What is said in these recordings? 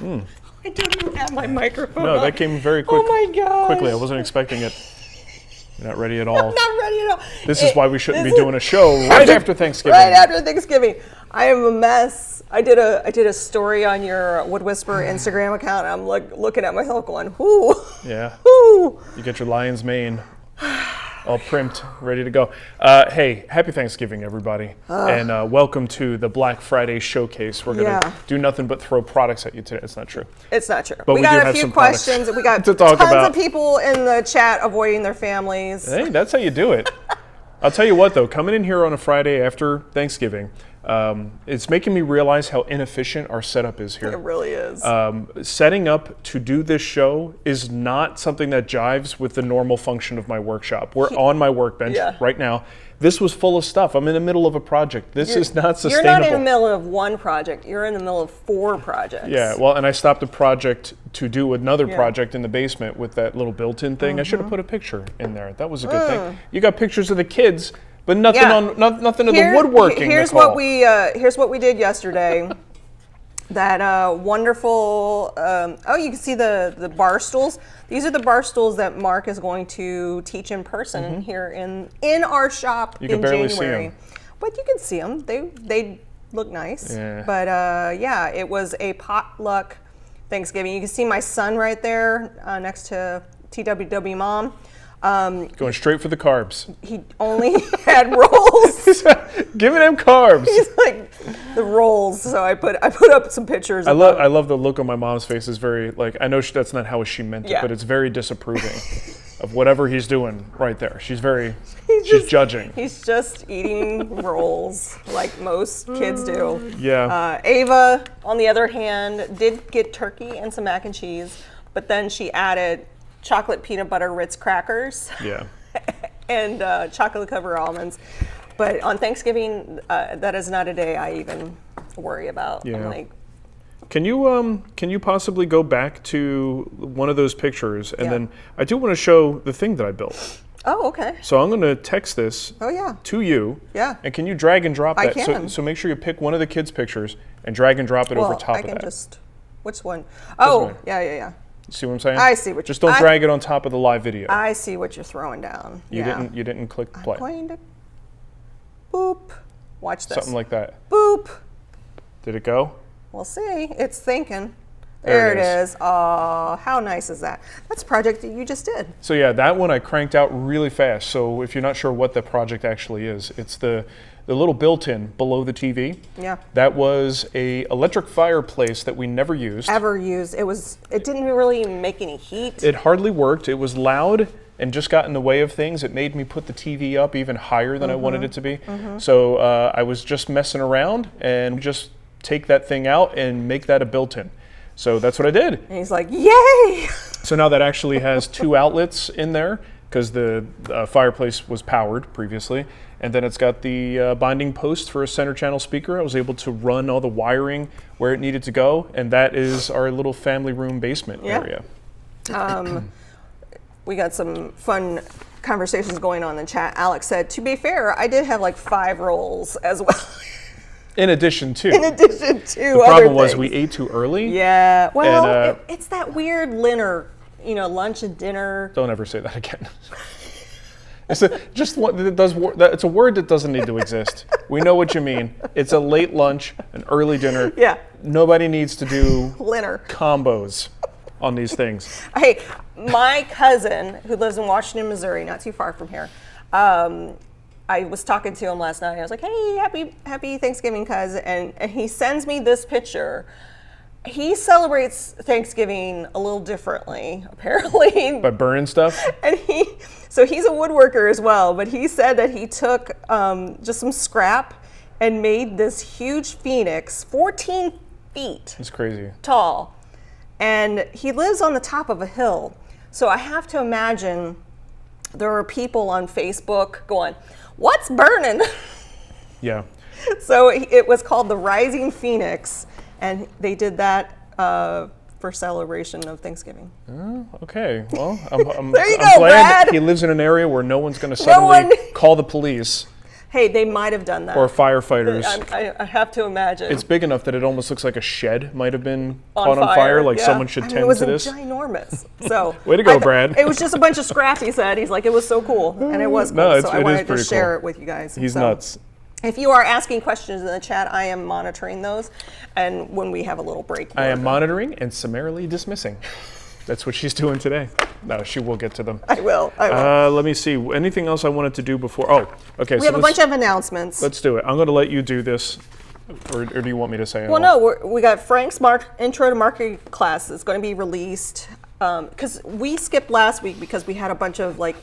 I don't even have my microphone No, on. that came very quick. Oh my gosh. Quickly, I wasn't expecting it. You're not ready at all. I'm not ready at all. This is why we shouldn't be doing a show right after Thanksgiving. Right after Thanksgiving. I am a mess. I did a story on your Wood Whisperer Instagram account, and I'm looking at myself going, whoo. Yeah. Whoo. You get your lion's mane all primped, ready to go. Hey, happy Thanksgiving, everybody. And welcome to the Black Friday showcase. We're going to do nothing but throw products at you today. It's not true. It's not true. But we got a few questions. We got to talk tons about. of people in the chat avoiding their families. Hey, that's how you do it. I'll tell you what, though, coming in here on a Friday after Thanksgiving, it's making me realize how inefficient our setup is here. It really is. Setting up to do this show is not something that jives with the normal function of my workshop. We're on my workbench right now. This was full of stuff. I'm in the middle of a project. This is not sustainable. You're not in the middle of one project. You're in the middle of 4 projects. Yeah, well, and I stopped a project to do another project in the basement with that little built-in thing. I should have put a picture in there. That was a good thing. You got pictures of the kids, but nothing on nothing of the woodworking. Here's what we did yesterday. That wonderful. Oh, you can see the bar stools. These are the bar stools that Mark is going to teach in person here in our shop in January. See them. But you can see them. They look nice. Yeah. But yeah, it was a potluck Thanksgiving. You can see my son right there next to TWW Mom. Going straight for the carbs. He only had rolls. Give me them carbs. He's like the rolls. So I put up some pictures. I love the look on my mom's face. Is very like I know that's not how she meant it, but it's very disapproving of whatever he's doing right there. She's she's judging. He's just eating rolls like most kids do. Yeah. Ava, on the other hand, did get turkey and some mac and cheese, but then she added chocolate peanut butter Ritz crackers. Yeah. And chocolate covered almonds. But on Thanksgiving, that is not a day I even worry about. Yeah. I'm like, can you possibly go back to one of those pictures and then I do want to show the thing that I built. Oh, okay. So I'm going to text this to you. Yeah. And can you drag and drop that? I can. So make sure you pick one of the kids' pictures and drag and drop it over top of that. I can just, which one? Oh, yeah. See what I'm saying? I see what Just don't drag it on top of the live video. I see what you're throwing down. You didn't click play. I'm going to boop. Watch this. Something like that. Boop. Did it go? We'll see. It's thinking. There it is. Oh, how nice is that? That's a project that you just did. So yeah, that one I cranked out really fast. So if you're not sure what the project actually is, it's the little built-in below the TV. Yeah. That was a electric fireplace that we never used. Ever used. It didn't really make any heat. It hardly worked. It was loud and just got in the way of things. It made me put the TV up even higher than I wanted it to be. So I was just messing around and just take that thing out and make that a built-in. So that's what I did. And he's like, yay! So now that actually has 2 outlets in there because the fireplace was powered previously. And then it's got the binding post for a center channel speaker. I was able to run all the wiring where it needed to go. And that is our little family room basement area. We got some fun conversations going on in the chat. Alex said, to be fair, I did have like 5 rolls as well. In addition to. The problem was we ate too early. Yeah. Well, it's that weird lunch and dinner. Don't ever say that again. It's a word that doesn't need to exist. We know what you mean. It's a late lunch, an early dinner. Yeah. Nobody needs to do dinner combos on these things. Hey, my cousin who lives in Washington, Missouri, not too far from here. I was talking to him last night. I was like, "Hey, happy Thanksgiving, cuz," and he sends me this picture. He celebrates Thanksgiving a little differently, apparently. By burning stuff? And so he's a woodworker as well, but he said that he took just some scrap and made this huge phoenix, 14 feet It's crazy. tall. And he lives on the top of a hill. So I have to imagine there are people on Facebook going, "What's burning?" Yeah. So it was called the Rising Phoenix, and they did that for celebration of Thanksgiving. Oh, okay. Well, There you I'm go, glad Brad. he lives in an area where no one's going to suddenly call the police Hey, they might have done that. Or firefighters. I have to imagine. It's big enough that it almost looks like a shed might have been caught on fire. Like someone should tend to this. It was ginormous. So way to go, Brad. It was just a bunch of scrap, he said. He's like, it was so cool. And it was cool. No, so I wanted to share cool. it with you guys. He's nuts. If you are asking questions in the chat, I am monitoring those. And when we have a little break. I am monitoring and summarily dismissing. That's what she's doing today. No, she will get to them. I will. Let me see. Anything else I wanted to do before? Oh, okay. We have a bunch of announcements. Let's do it. I'm going to let you do this. Or do you want me to say it? Well, no. We got Frank's Intro to Marketing class is going to be released. Because we skipped last week because we had a bunch of kid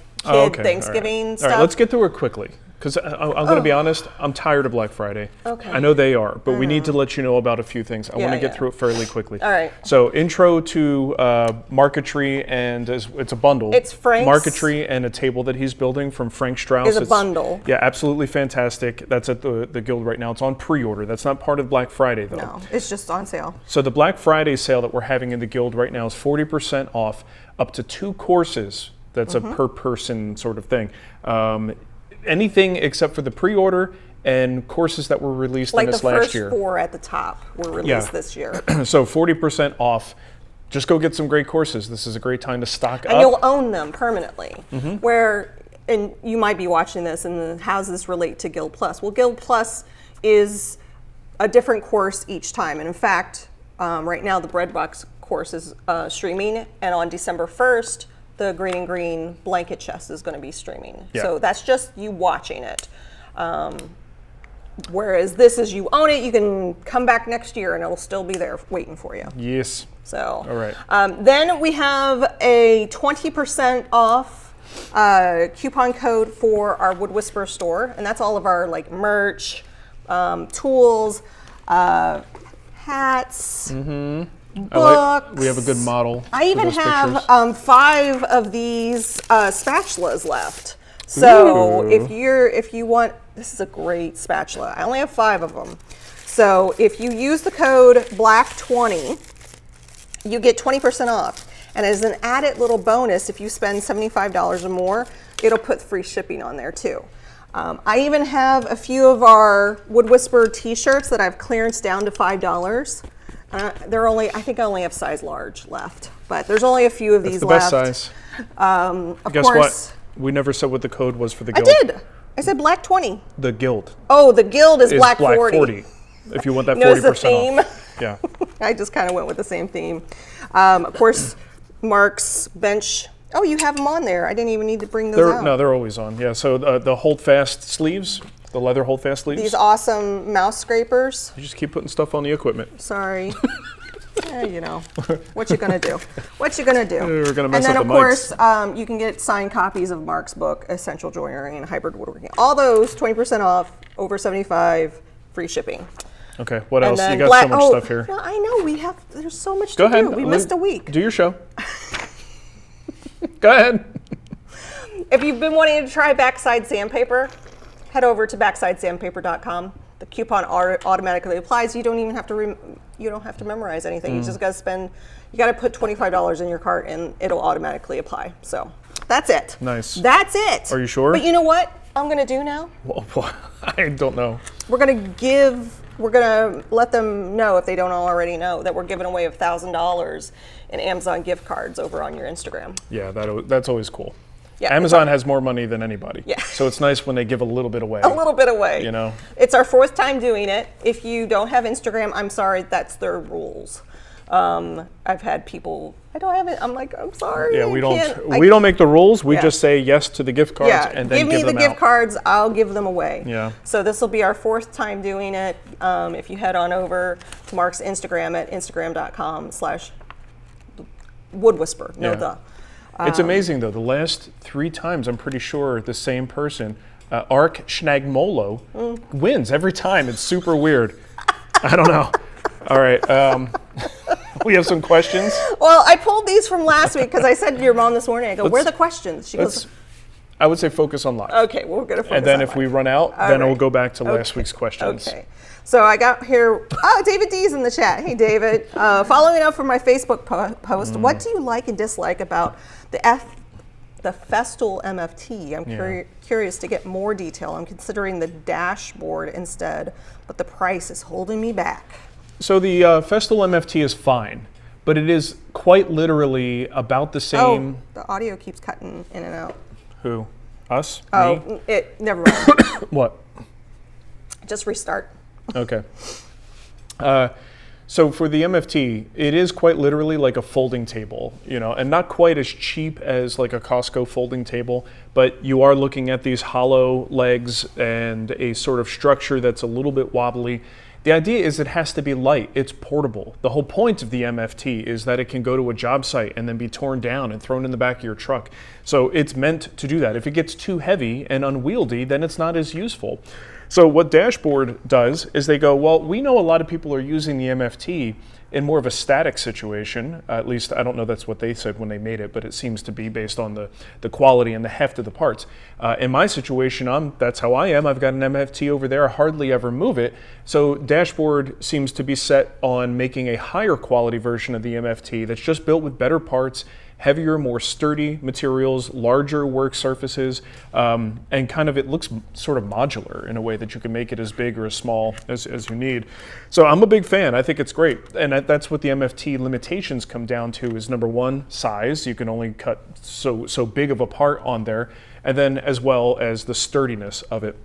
Thanksgiving stuff. All right, let's get through it quickly. Because I'm going to be honest, I'm tired of Black Friday. Okay. I know they are, but we need to let you know about a few things. I want to get through it fairly quickly. All right. So intro to marquetry, and it's a bundle. It's Frank's. Marquetry and a table that he's building from Frank Strauss. It's a bundle. Yeah, absolutely fantastic. That's at the Guild right now. It's on pre-order. That's not part of Black Friday, though. No, it's just on sale. So the Black Friday sale that we're having in the Guild right now is 40% off, up to 2 courses. That's a per person sort of thing. Anything except for the pre-order and courses that were released in this last year. Like the first 4 at the top were released this year. So 40% off. Just go get some great courses. This is a great time to stock up. And you'll own them permanently. And you might be watching this, and how does this relate to Guild Plus? Well, Guild Plus is a different course each time. And in fact, right now the Breadbox course is streaming, and on December 1st, the Green and Green blanket chest is going to be streaming. Yeah. So that's just you watching it. Whereas this is you own it, you can come back next year and it'll still be there waiting for you. Yes. So, all right. Then we have a 20% off coupon code for our Wood Whisperer store. And that's all of our merch, tools, hats, books. We have a good model. I even have 5 of these spatulas left. So if you want, this is a great spatula. I only have 5 of them. So if you use the code BLACK20, you get 20% off. And as an added little bonus, if you spend $75 or more, it'll put free shipping on there too. I even have a few of our Wood Whisperer t-shirts that I've clearanced down to $5. I think I only have size large left, but there's only a few of these left. That's the best size. Guess what? We never said what the code was for the Guild. I did. I said black 20. The Guild. Oh, the Guild is black 40. If you want that 40% Knows the theme. off. Yeah. I just kind of went with the same theme. Of course, Mark's bench. Oh, you have them on there. I didn't even need to bring those out. No, they're always on. Yeah. So the holdfast sleeves. The leather holdfast sleeves. These awesome mouse scrapers. You just keep putting stuff on the equipment. Sorry. You know, what you gonna do? What you gonna do? We're gonna mess and then up of the course, you can get signed copies of Mark's book, Essential Joinery and Hybrid Woodworking. All those 20% off, over 75, free shipping. Okay, what else? You got so much stuff here. Well, I know there's so much Go to ahead. do. We missed a week. Do your show. Go ahead. If you've been wanting to try backside sandpaper, head over to backsideSandpaper.com. The coupon automatically applies. You don't even have to you don't have to memorize anything. You just got to put $25 in your cart and it'll automatically apply. So that's it. Nice. That's it. Are you sure? But you know what I'm going to do now? Well, I don't know. We're going to let them know, if they don't already know, that we're giving away $1,000 in Amazon gift cards over on your Instagram. Yeah, that's always cool. Yeah, Amazon has more money than anybody. Yeah. So it's nice when they give a little bit away. A little bit away. You know. It's our 4th time doing it. If you don't have Instagram, I'm sorry, that's their rules. I've had people, I don't have it. I'm like, I'm sorry. Yeah, we don't make the rules. We just say yes to the gift cards and then give them out. Give me the gift cards, I'll give them away. Yeah. So this will be our 4th time doing it. If you head on over to Mark's Instagram at instagram.com/woodwhisper. It's amazing though. The last 3 times, I'm pretty sure the same person, Ark Schnagmolo, wins every time. It's super weird. I don't know. All right. We have some questions. Well, I pulled these from last week because I said to your mom this morning, I go, where are the questions? She goes, I would say focus on live. okay, well, we're going to focus on And then live. if we run out, then we'll go back to last week's questions. Okay. So I got here, David D's in the chat. Hey, David. Following up from my Facebook post, what do you like and dislike about the the Festool MFT. I'm curious to get more detail. I'm considering the dashboard instead, but the price is holding me back. So the Festool MFT is fine, but it is quite literally about the same. Oh, the audio keeps cutting in and out. Who? Us? Oh, Me? Never mind. What? Just restart. Okay. So for the MFT, it is quite literally like a folding table, and not quite as cheap as like a Costco folding table, but you are looking at these hollow legs and a sort of structure that's a little bit wobbly. The idea is it has to be light. It's portable. The whole point of the MFT is that it can go to a job site and then be torn down and thrown in the back of your truck. So it's meant to do that. If it gets too heavy and unwieldy, then it's not as useful. So what Dashboard does is they go, well, we know a lot of people are using the MFT in more of a static situation. At least I don't know that's what they said when they made it, but it seems to be based on the quality and the heft of the parts. In my situation, that's how I am. I've got an MFT over there. I hardly ever move it. So Dashboard seems to be set on making a higher quality version of the MFT that's just built with better parts, heavier, more sturdy materials, larger work surfaces, and kind of it looks sort of modular in a way that you can make it as big or as small as you need. So I'm a big fan. I think it's great. And that's what the MFT limitations come down to is number one, size. You can only cut so big of a part on there. And then as well as the sturdiness of it.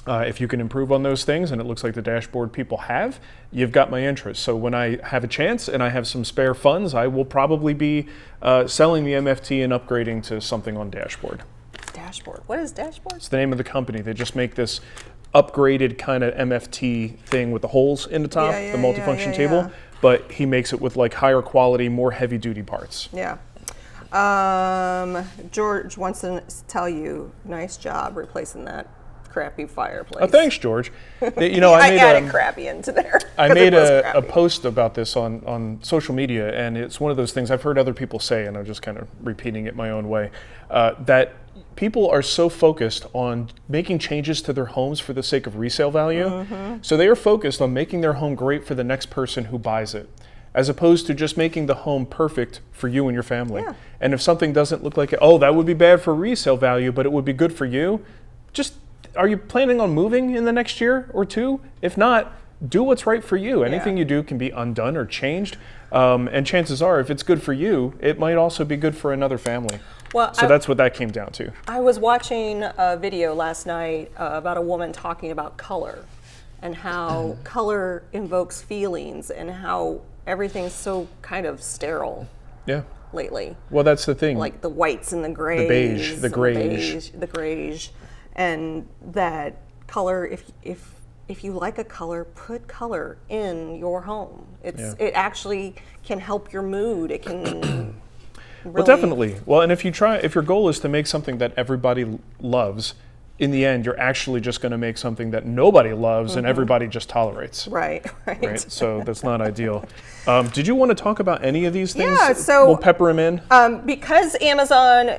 If you can improve on those things, and it looks like the Dashboard people have, you've got my interest. So when I have a chance and I have some spare funds, I will probably be selling the MFT and upgrading to something on Dashboard. Dashboard. What is Dashboard? It's the name of the company. They just make this upgraded kind of MFT thing with the holes in the top, the multifunction table, but he makes it with like higher quality, more heavy duty parts. Yeah. George wants to tell you, nice job replacing that crappy fireplace. Oh, thanks, George. I added crappy into there. I made a post about this on social media, and it's one of those things I've heard other people say, and I'm just kind of repeating it my own way, that people are so focused on making changes to their homes for the sake of resale value. So they are focused on making their home great for the next person who buys it, as opposed to just making the home perfect for you and your family. Yeah. And if something doesn't look like it, oh, that would be bad for resale value, but it would be good for you, just are you planning on moving in the next year or two? If not, do what's right for you. Anything you do can be undone or changed. And chances are, if it's good for you, it might also be good for another family. Well, so that's what that came down to. I was watching a video last night about a woman talking about color and how color invokes feelings and how everything's so kind of sterile lately. Well, that's the thing. Like the whites and the grays. The beige, the grayish. The grayish. And that color, if you like a color, put color in your home. It actually can help your mood. It can Well, definitely. Well, and if your goal is to make something that everybody loves, in the end, you're actually just going to make something that nobody loves and everybody just tolerates. Right. So that's not ideal. Did you want to talk about any of these things? Yeah, so we'll pepper them in. Because Amazon,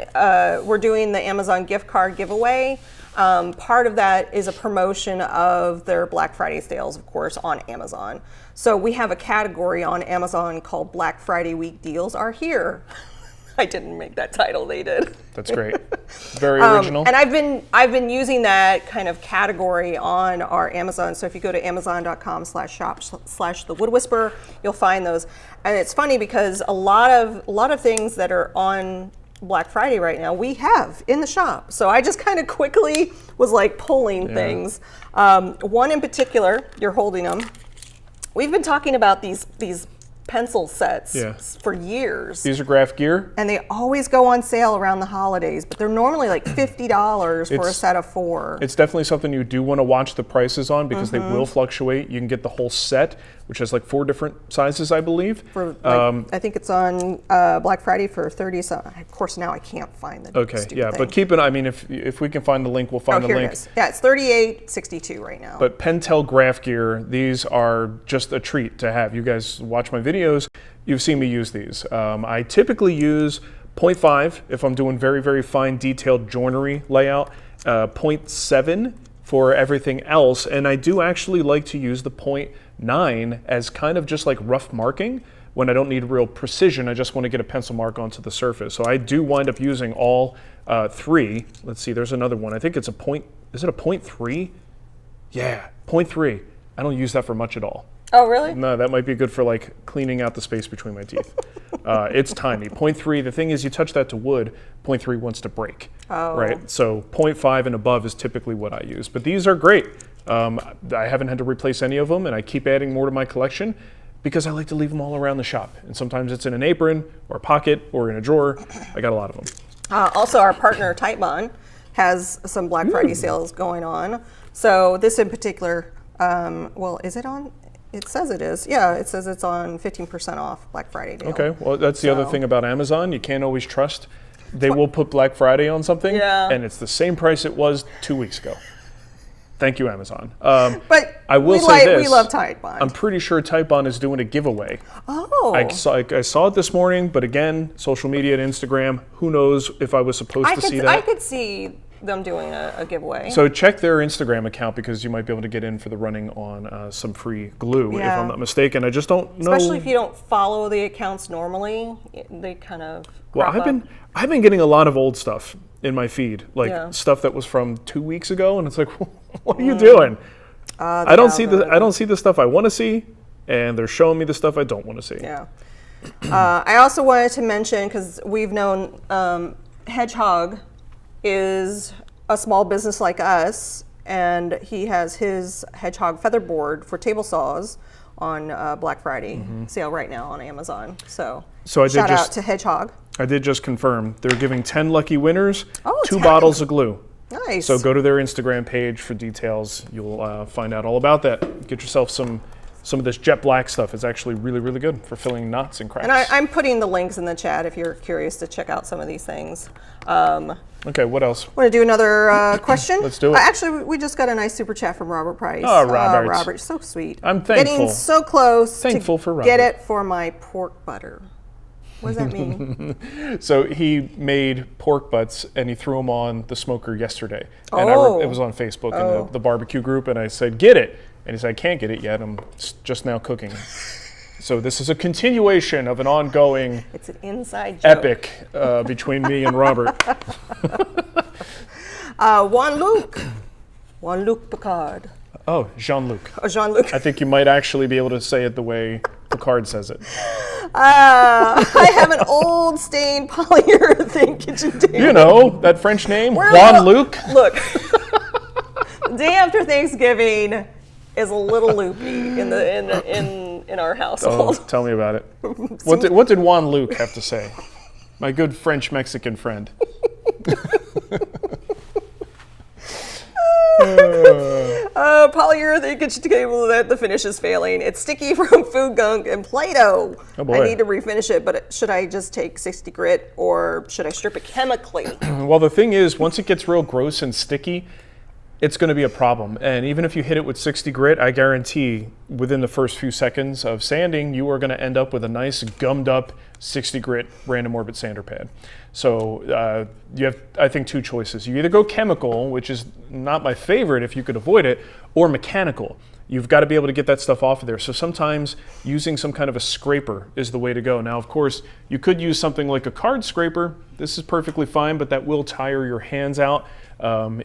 we're doing the Amazon gift card giveaway. Part of that is a promotion of their Black Friday sales, of course, on Amazon. So we have a category on Amazon called Black Friday Week Deals Are Here. I didn't make that title, they did. That's great. Very original. And I've been using that kind of category on our Amazon. So if you go to amazon.com/shop/thewoodwhisperer, you'll find those. And it's funny because a lot of things that are on Black Friday right now, we have in the shop. So I just kind of quickly was like pulling things. One in particular, you're holding them. We've been talking about these pencil sets for years. These are graph gear. And they always go on sale around the holidays, but they're normally like $50 for a set of 4. It's definitely something you do want to watch the prices on because they will fluctuate. You can get the whole set, which has like 4 different sizes, I believe. For I think it's on Black Friday for 30. So of course now I can't find the stupid thing. But keep it. I mean, if we can find the link, we'll find the link. It is. Yeah, it's $38.62 right now. But Pentel graph gear, these are just a treat to have. You guys watch my videos, you've seen me use these. I typically use 0.5 if I'm doing very, very fine detailed joinery layout, 0.7 for everything else, and I do actually like to use the 0.9 as kind of just like rough marking, when I don't need real precision. I just want to get a pencil mark onto the surface. So I do wind up using all 3. Let's see, there's another one. I think it's a point, is it a 0.3? Yeah, 0.3. I don't use that for much at all. Oh, really? No, that might be good for like cleaning out the space between my teeth. It's tiny. 0.3, the thing is you touch that to wood, 0.3 wants to break. Oh. Right? So 0.5 and above is typically what I use. But these are great. I haven't had to replace any of them, and I keep adding more to my collection because I like to leave them all around the shop. And sometimes it's in an apron or a pocket or in a drawer. I got a lot of them. Also, our partner Titebond has some Black Friday sales going on. So this in particular, well, is it on? It says it is. Yeah, it says it's on 15% off Black Friday deal. Okay, well, that's the other thing about Amazon. You can't always trust. They will put Black Friday on something, and it's the same price it was 2 weeks ago. Thank you, Amazon. But I will say this. We love Titebond. I'm pretty sure Titebond is doing a giveaway. Oh. I saw it this morning, but again, social media and Instagram, who knows if I was supposed to see that. I could see them doing a giveaway. So check their Instagram account because you might be able to get in for the running on some free glue, if I'm not mistaken. I just don't know. Especially if you don't follow the accounts normally, they kind of crop up. I've been getting a lot of old stuff in my feed, like stuff that was from 2 weeks ago, and it's like, what are you doing? I don't see the stuff I want to see, and they're showing me the stuff I don't want to see. Yeah. I also wanted to mention, because we've known Hedgehog is a small business like us, and he has his Hedgehog featherboard for table saws on Black Friday sale right now on Amazon. So shout out to Hedgehog. I did just confirm they're giving 10 lucky winners 2 10. bottles of glue. Nice. So go to their Instagram page for details. You'll find out all about that. Get yourself some of this jet black stuff. It's actually really, really good for filling knots and cracks. And I'm putting the links in the chat if you're curious to check out some of these things. Okay, what else? Want to do another question? Let's do it. Actually, we just got a nice super chat from Robert Price. Oh, Robert. Robert, so sweet. I'm thankful. Getting so close Thankful to for Robert. get it for my pork butter. What does that mean? So he made pork butts and he threw them on the smoker yesterday. And it was on Facebook in the barbecue group, and I said, get it. And he said, I can't get it yet. I'm just now cooking. So this is a continuation of an ongoing it's an inside joke. Epic between me and Robert. Jean-Luc Picard. Oh, Jean-Luc. Oh, Jean-Luc. I think you might actually be able to say it the way Picard says it. I have an old stained polyurethane kitchen table. You know, that French name, Jean-Luc. Look, the day after Thanksgiving is a little loopy in our household. Oh, tell me about it. What did Jean-Luc have to say? My good French-Mexican friend. Polyurethane kitchen table that the finish is failing. It's sticky from food gunk and Play-Doh. Oh boy. I need to refinish it, but should I just take 60 grit or should I strip it chemically? Well, the thing is, once it gets real gross and sticky, it's going to be a problem. And even if you hit it with 60 grit, I guarantee within the first few seconds of sanding, you are going to end up with a nice gummed up 60 grit random orbit sander pad. So you have, I think, 2 choices. You either go chemical, which is not my favorite if you could avoid it, or mechanical. You've got to be able to get that stuff off of there. So sometimes using some kind of a scraper is the way to go. Now, of course, you could use something like a card scraper. This is perfectly fine, but that will tire your hands out.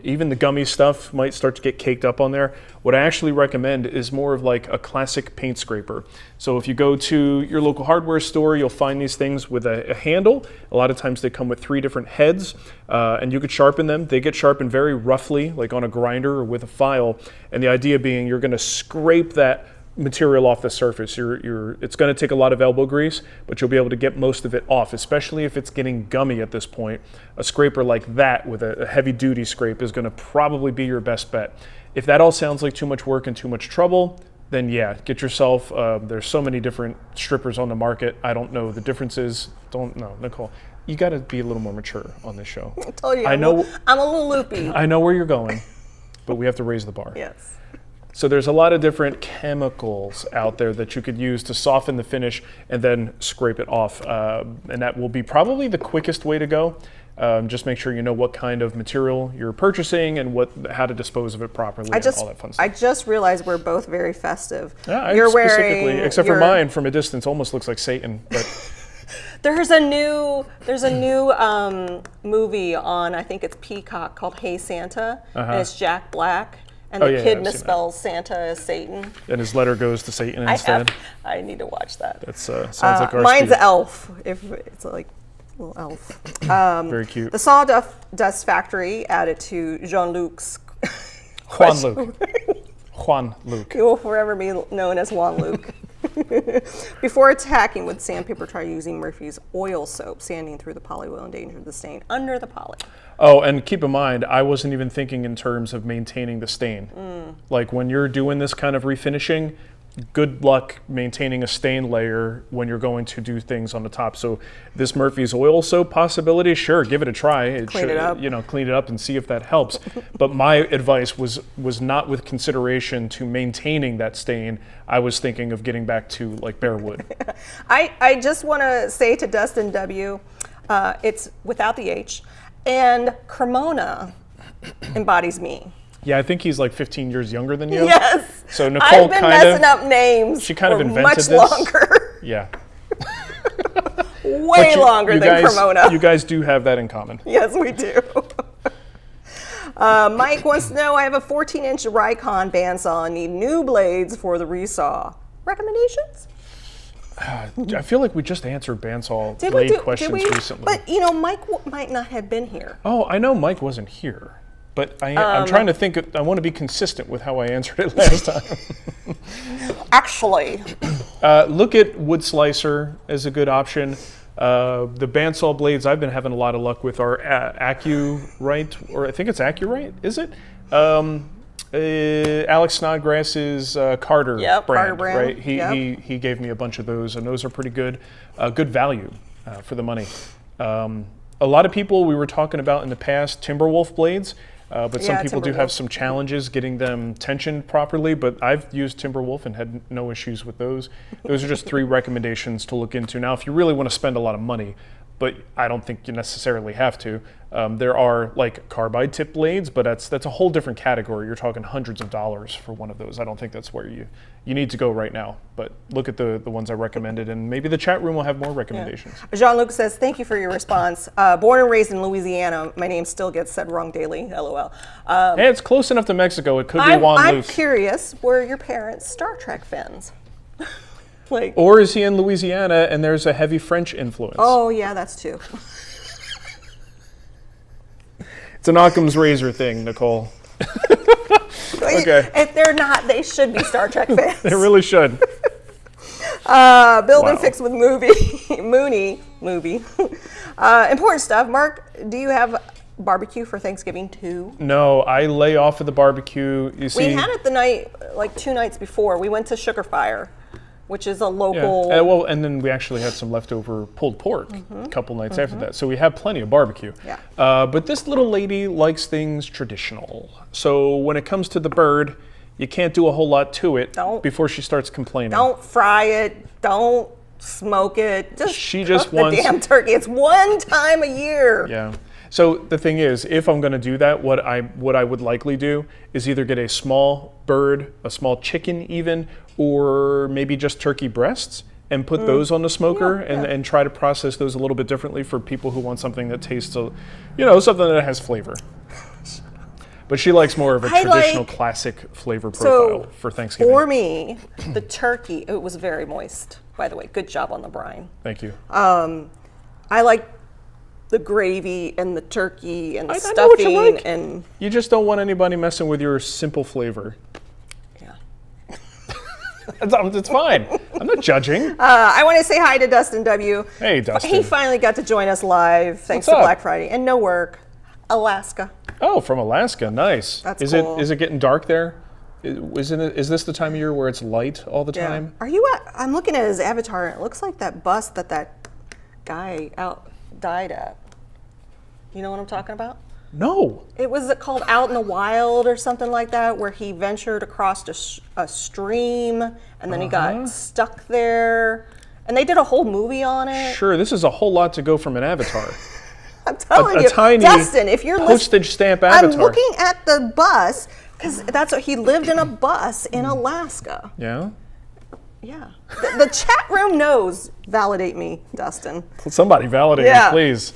Even the gummy stuff might start to get caked up on there. What I actually recommend is more of like a classic paint scraper. So if you go to your local hardware store, you'll find these things with a handle. A lot of times they come with 3 different heads, and you could sharpen them. They get sharpened very roughly, like on a grinder or with a file. And the idea being you're going to scrape that material off the surface. It's going to take a lot of elbow grease, but you'll be able to get most of it off, especially if it's getting gummy at this point. A scraper like that with a heavy duty scrape is going to probably be your best bet. If that all sounds like too much work and too much trouble, then yeah, get yourself, there's so many different strippers on the market. I don't know the differences. Nicole, you got to be a little more mature on this show. I told you, I'm a little loopy. I know where you're going, but we have to raise the bar. Yes. So there's a lot of different chemicals out there that you could use to soften the finish and then scrape it off. And that will be probably the quickest way to go. Just make sure you know what kind of material you're purchasing and how to dispose of it properly and all that fun stuff. I just realized we're both very festive. Yeah, You're specifically, wearing except for mine from a distance, almost looks like Satan. But there's a new movie on, I think it's Peacock, called Hey Santa, and it's Jack Black. And the kid misspells Santa as Satan. And his letter goes to Satan instead. I need to watch that. That sounds like our mine's speed. an elf. If it's like a little elf. Very cute. The Sawdust Factory added to Jean-Luc's Juan Luc. He will forever be known as Juan Luc. Before attacking with sandpaper, try using Murphy's oil soap. Sanding through the poly will endanger the stain under the poly. Oh, and keep in mind, I wasn't even thinking in terms of maintaining the stain. Like when you're doing this kind of refinishing, good luck maintaining a stain layer when you're going to do things on the top. So this Murphy's oil soap possibility, sure, give it a try. Clean it up. Clean it up and see if that helps. But my advice was not with consideration to maintaining that stain. I was thinking of getting back to like bare wood. I just want to say to Dustin W, it's without the H, and Cremona embodies me. Yeah, I think he's like 15 years younger than you. Yes. So Nicole I've been messing up names. She kind of invented much this. Longer. Yeah. Way longer than Cremona. You guys do have that in common. Yes, we do. Mike wants to know, I have a 14-inch Rikon bandsaw and need new blades for the resaw. Recommendations? I feel like we just answered bandsaw blade questions recently. But, Mike might not have been here. Oh, I know Mike wasn't here. But I'm trying to think, I want to be consistent with how I answered it last time. Actually. Look at wood slicer as a good option. The bandsaw blades I've been having a lot of luck with are Accurite, or I think it's Accurite, is it? Alex Snodgrass's Carter brand, Carter brand. Right? He gave me a bunch of those, and those are pretty good. Good value for the money. A lot of people we were talking about in the past, Timberwolf blades. But some people do have some challenges getting them tensioned properly, but I've used Timberwolf and had no issues with those. Those are just 3 recommendations to look into. Now, if you really want to spend a lot of money, but I don't think you necessarily have to, there are like carbide tip blades, but that's a whole different category. You're talking hundreds of dollars for one of those. I don't think that's where you need to go right now, but look at the ones I recommended, and maybe the chat room will have more recommendations. Yeah. Jean-Luc says, thank you for your response. Born and raised in Louisiana, my name still gets said wrong daily, LOL. Hey, it's close enough to Mexico. It could be Juan Luc. I'm curious, were your parents Star Trek fans? Or is he in Louisiana and there's a heavy French influence? Oh, yeah, that's too. It's an Occam's razor thing, Nicole. Okay. If they're not, they should be Star Trek fans. They really should. Build and fix with Mooney. Important stuff. Mark, do you have barbecue for Thanksgiving too? No, I lay off of the barbecue. You see, we had it the night, like 2 nights before. We went to Sugar Fire, which is a local. Yeah. And then we actually had some leftover pulled pork a couple nights after that. So we have plenty of barbecue. Yeah. But this little lady likes things traditional. So when it comes to the bird, you can't do a whole lot to it before she starts complaining. Don't fry it. Don't smoke it. She cook just wants the damn turkey. It's one time a year. Yeah. So the thing is, if I'm going to do that, what I would likely do is either get a small bird, a small chicken even, or maybe just turkey breasts and put those on the smoker and try to process those a little bit differently for people who want something that tastes, something that has flavor. But she likes more of a traditional classic flavor profile for Thanksgiving. For me, the turkey, it was very moist, by the way. Good job on the brine. Thank you. I like the gravy and the turkey and the stuffing. I know what you like. And you just don't want anybody messing with your simple flavor. Yeah. It's fine. I'm not judging. I want to say hi to Dustin W. Hey, Dustin. He finally got to join us live thanks to Black Friday and no work. Alaska. Oh, from Alaska. Nice. That's cool. Is it getting dark there? Is this the time of year where it's light all the time? Are you I'm looking at his avatar and it looks like that bus that guy died at. You know what I'm talking about? No. It was called Out in the Wild or something like that, where he ventured across a stream and then he got stuck there. And they did a whole movie on it. Sure, this is a whole lot to go from an avatar. I'm telling a you, tiny Dustin, if you're postage stamp avatar. I'm looking at the bus because that's what he lived in, a bus in Alaska. Yeah. Yeah. The chat room knows. Validate me, Dustin. Somebody validate me, please.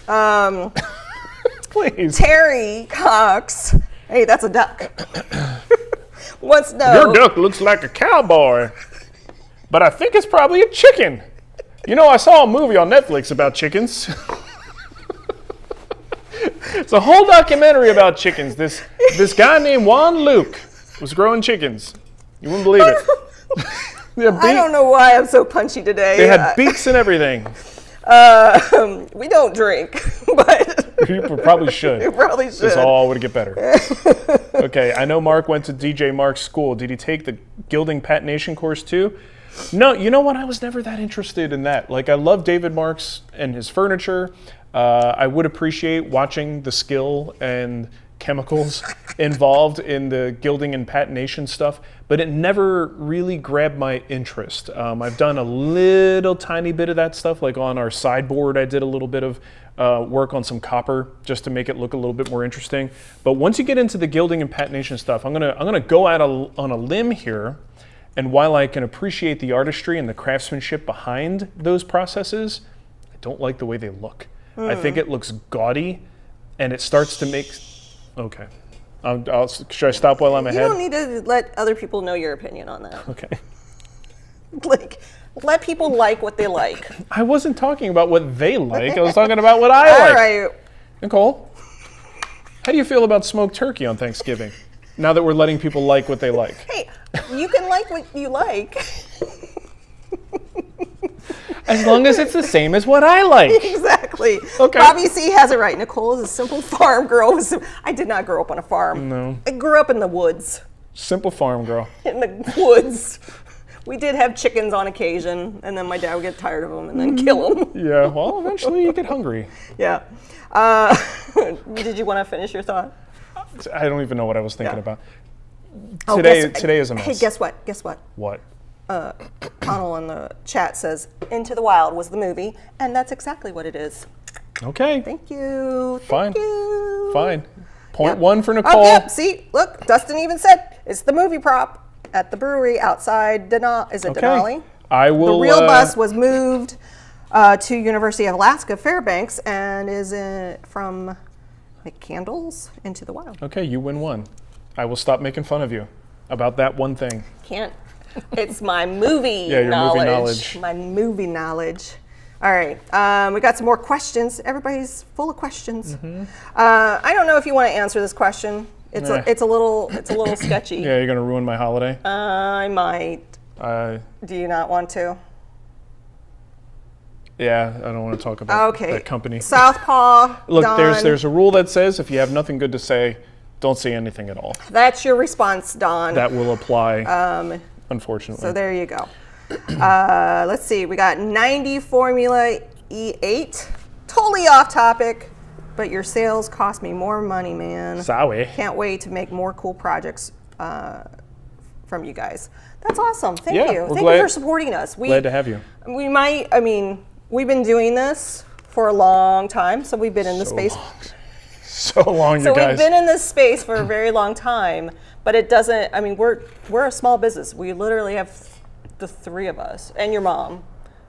Please. Terry Cox. Hey, that's a duck. Wants to know. Your duck looks like a cowboy, but I think it's probably a chicken. You know, I saw a movie on Netflix about chickens. It's a whole documentary about chickens. This guy named Juan Luke was growing chickens. You wouldn't believe it. I don't know why I'm so punchy today. They had beaks and everything. We don't drink, but You probably should. you probably should. This all would get better. Okay, I know Mark went to DJ Mark's school. Did he take the gilding patination course too? No, you know what? I was never that interested in that. Like, I love David Marks and his furniture. I would appreciate watching the skill and chemicals involved in the gilding and patination stuff, but it never really grabbed my interest. I've done a little tiny bit of that stuff, like on our sideboard I did a little bit of work on some copper just to make it look a little bit more interesting. But once you get into the gilding and patination stuff, I'm gonna go out on a limb here, and while I can appreciate the artistry and the craftsmanship behind those processes, I don't like the way they look. I think it looks gaudy, and it starts to make... Okay. Should I stop while I'm ahead? You don't need to let other people know your opinion on that. Okay. Like, let people like what they like. I wasn't talking about what they like. I was talking about what I like. All right. Nicole, how do you feel about smoked turkey on Thanksgiving? Now that we're letting people like what they like. Hey, you can like what you like. As long as it's the same as what I like. Exactly. Okay. Bobby C has it right. Nicole is a simple farm girl. I did not grow up on a farm. No. I grew up in the woods. Simple farm girl. In the woods. We did have chickens on occasion, and then my dad would get tired of them and then kill them. Yeah, well, eventually you get hungry. Yeah. Did you want to finish your thought? I don't even know what I was thinking about. Oh, Today is a mess. Hey, guess what? Guess what? What? Connell in the chat says, Into the Wild was the movie, and that's exactly what it is. Okay. Thank you. Fine. Thank you. Fine. Point one for Oh, Nicole. yep. See, look, Dustin even said it's the movie prop at the brewery outside Is it Denali? I will. The real bus was moved to University of Alaska Fairbanks and is from McCandles Into the Wild. Okay, you win one. I will stop making fun of you about that one thing. Can't. It's my movie Yeah, your knowledge. movie knowledge. My movie knowledge. All right, we got some more questions. Everybody's full of questions. I don't know if you want to answer this question. It's a little sketchy. Yeah, you're gonna ruin my holiday. I might. Do you not want to? Yeah, I don't want to talk about that company. Southpaw. Look, Don, there's a rule that says if you have nothing good to say, don't say anything at all. That's your response, Don. That will apply. Unfortunately. So there you go. Let's see. We got 90 Formula E8. Totally off topic, but your sales cost me more money, man. Sorry. Can't wait to make more cool projects from you guys. That's awesome. Thank you. Thank you for supporting us. Glad to have you. We've been doing this for a long time, so we've been in the space. So long, you guys. So we've been in this space for a very long time, but it doesn't, we're a small business. We literally have the three of us and your mom.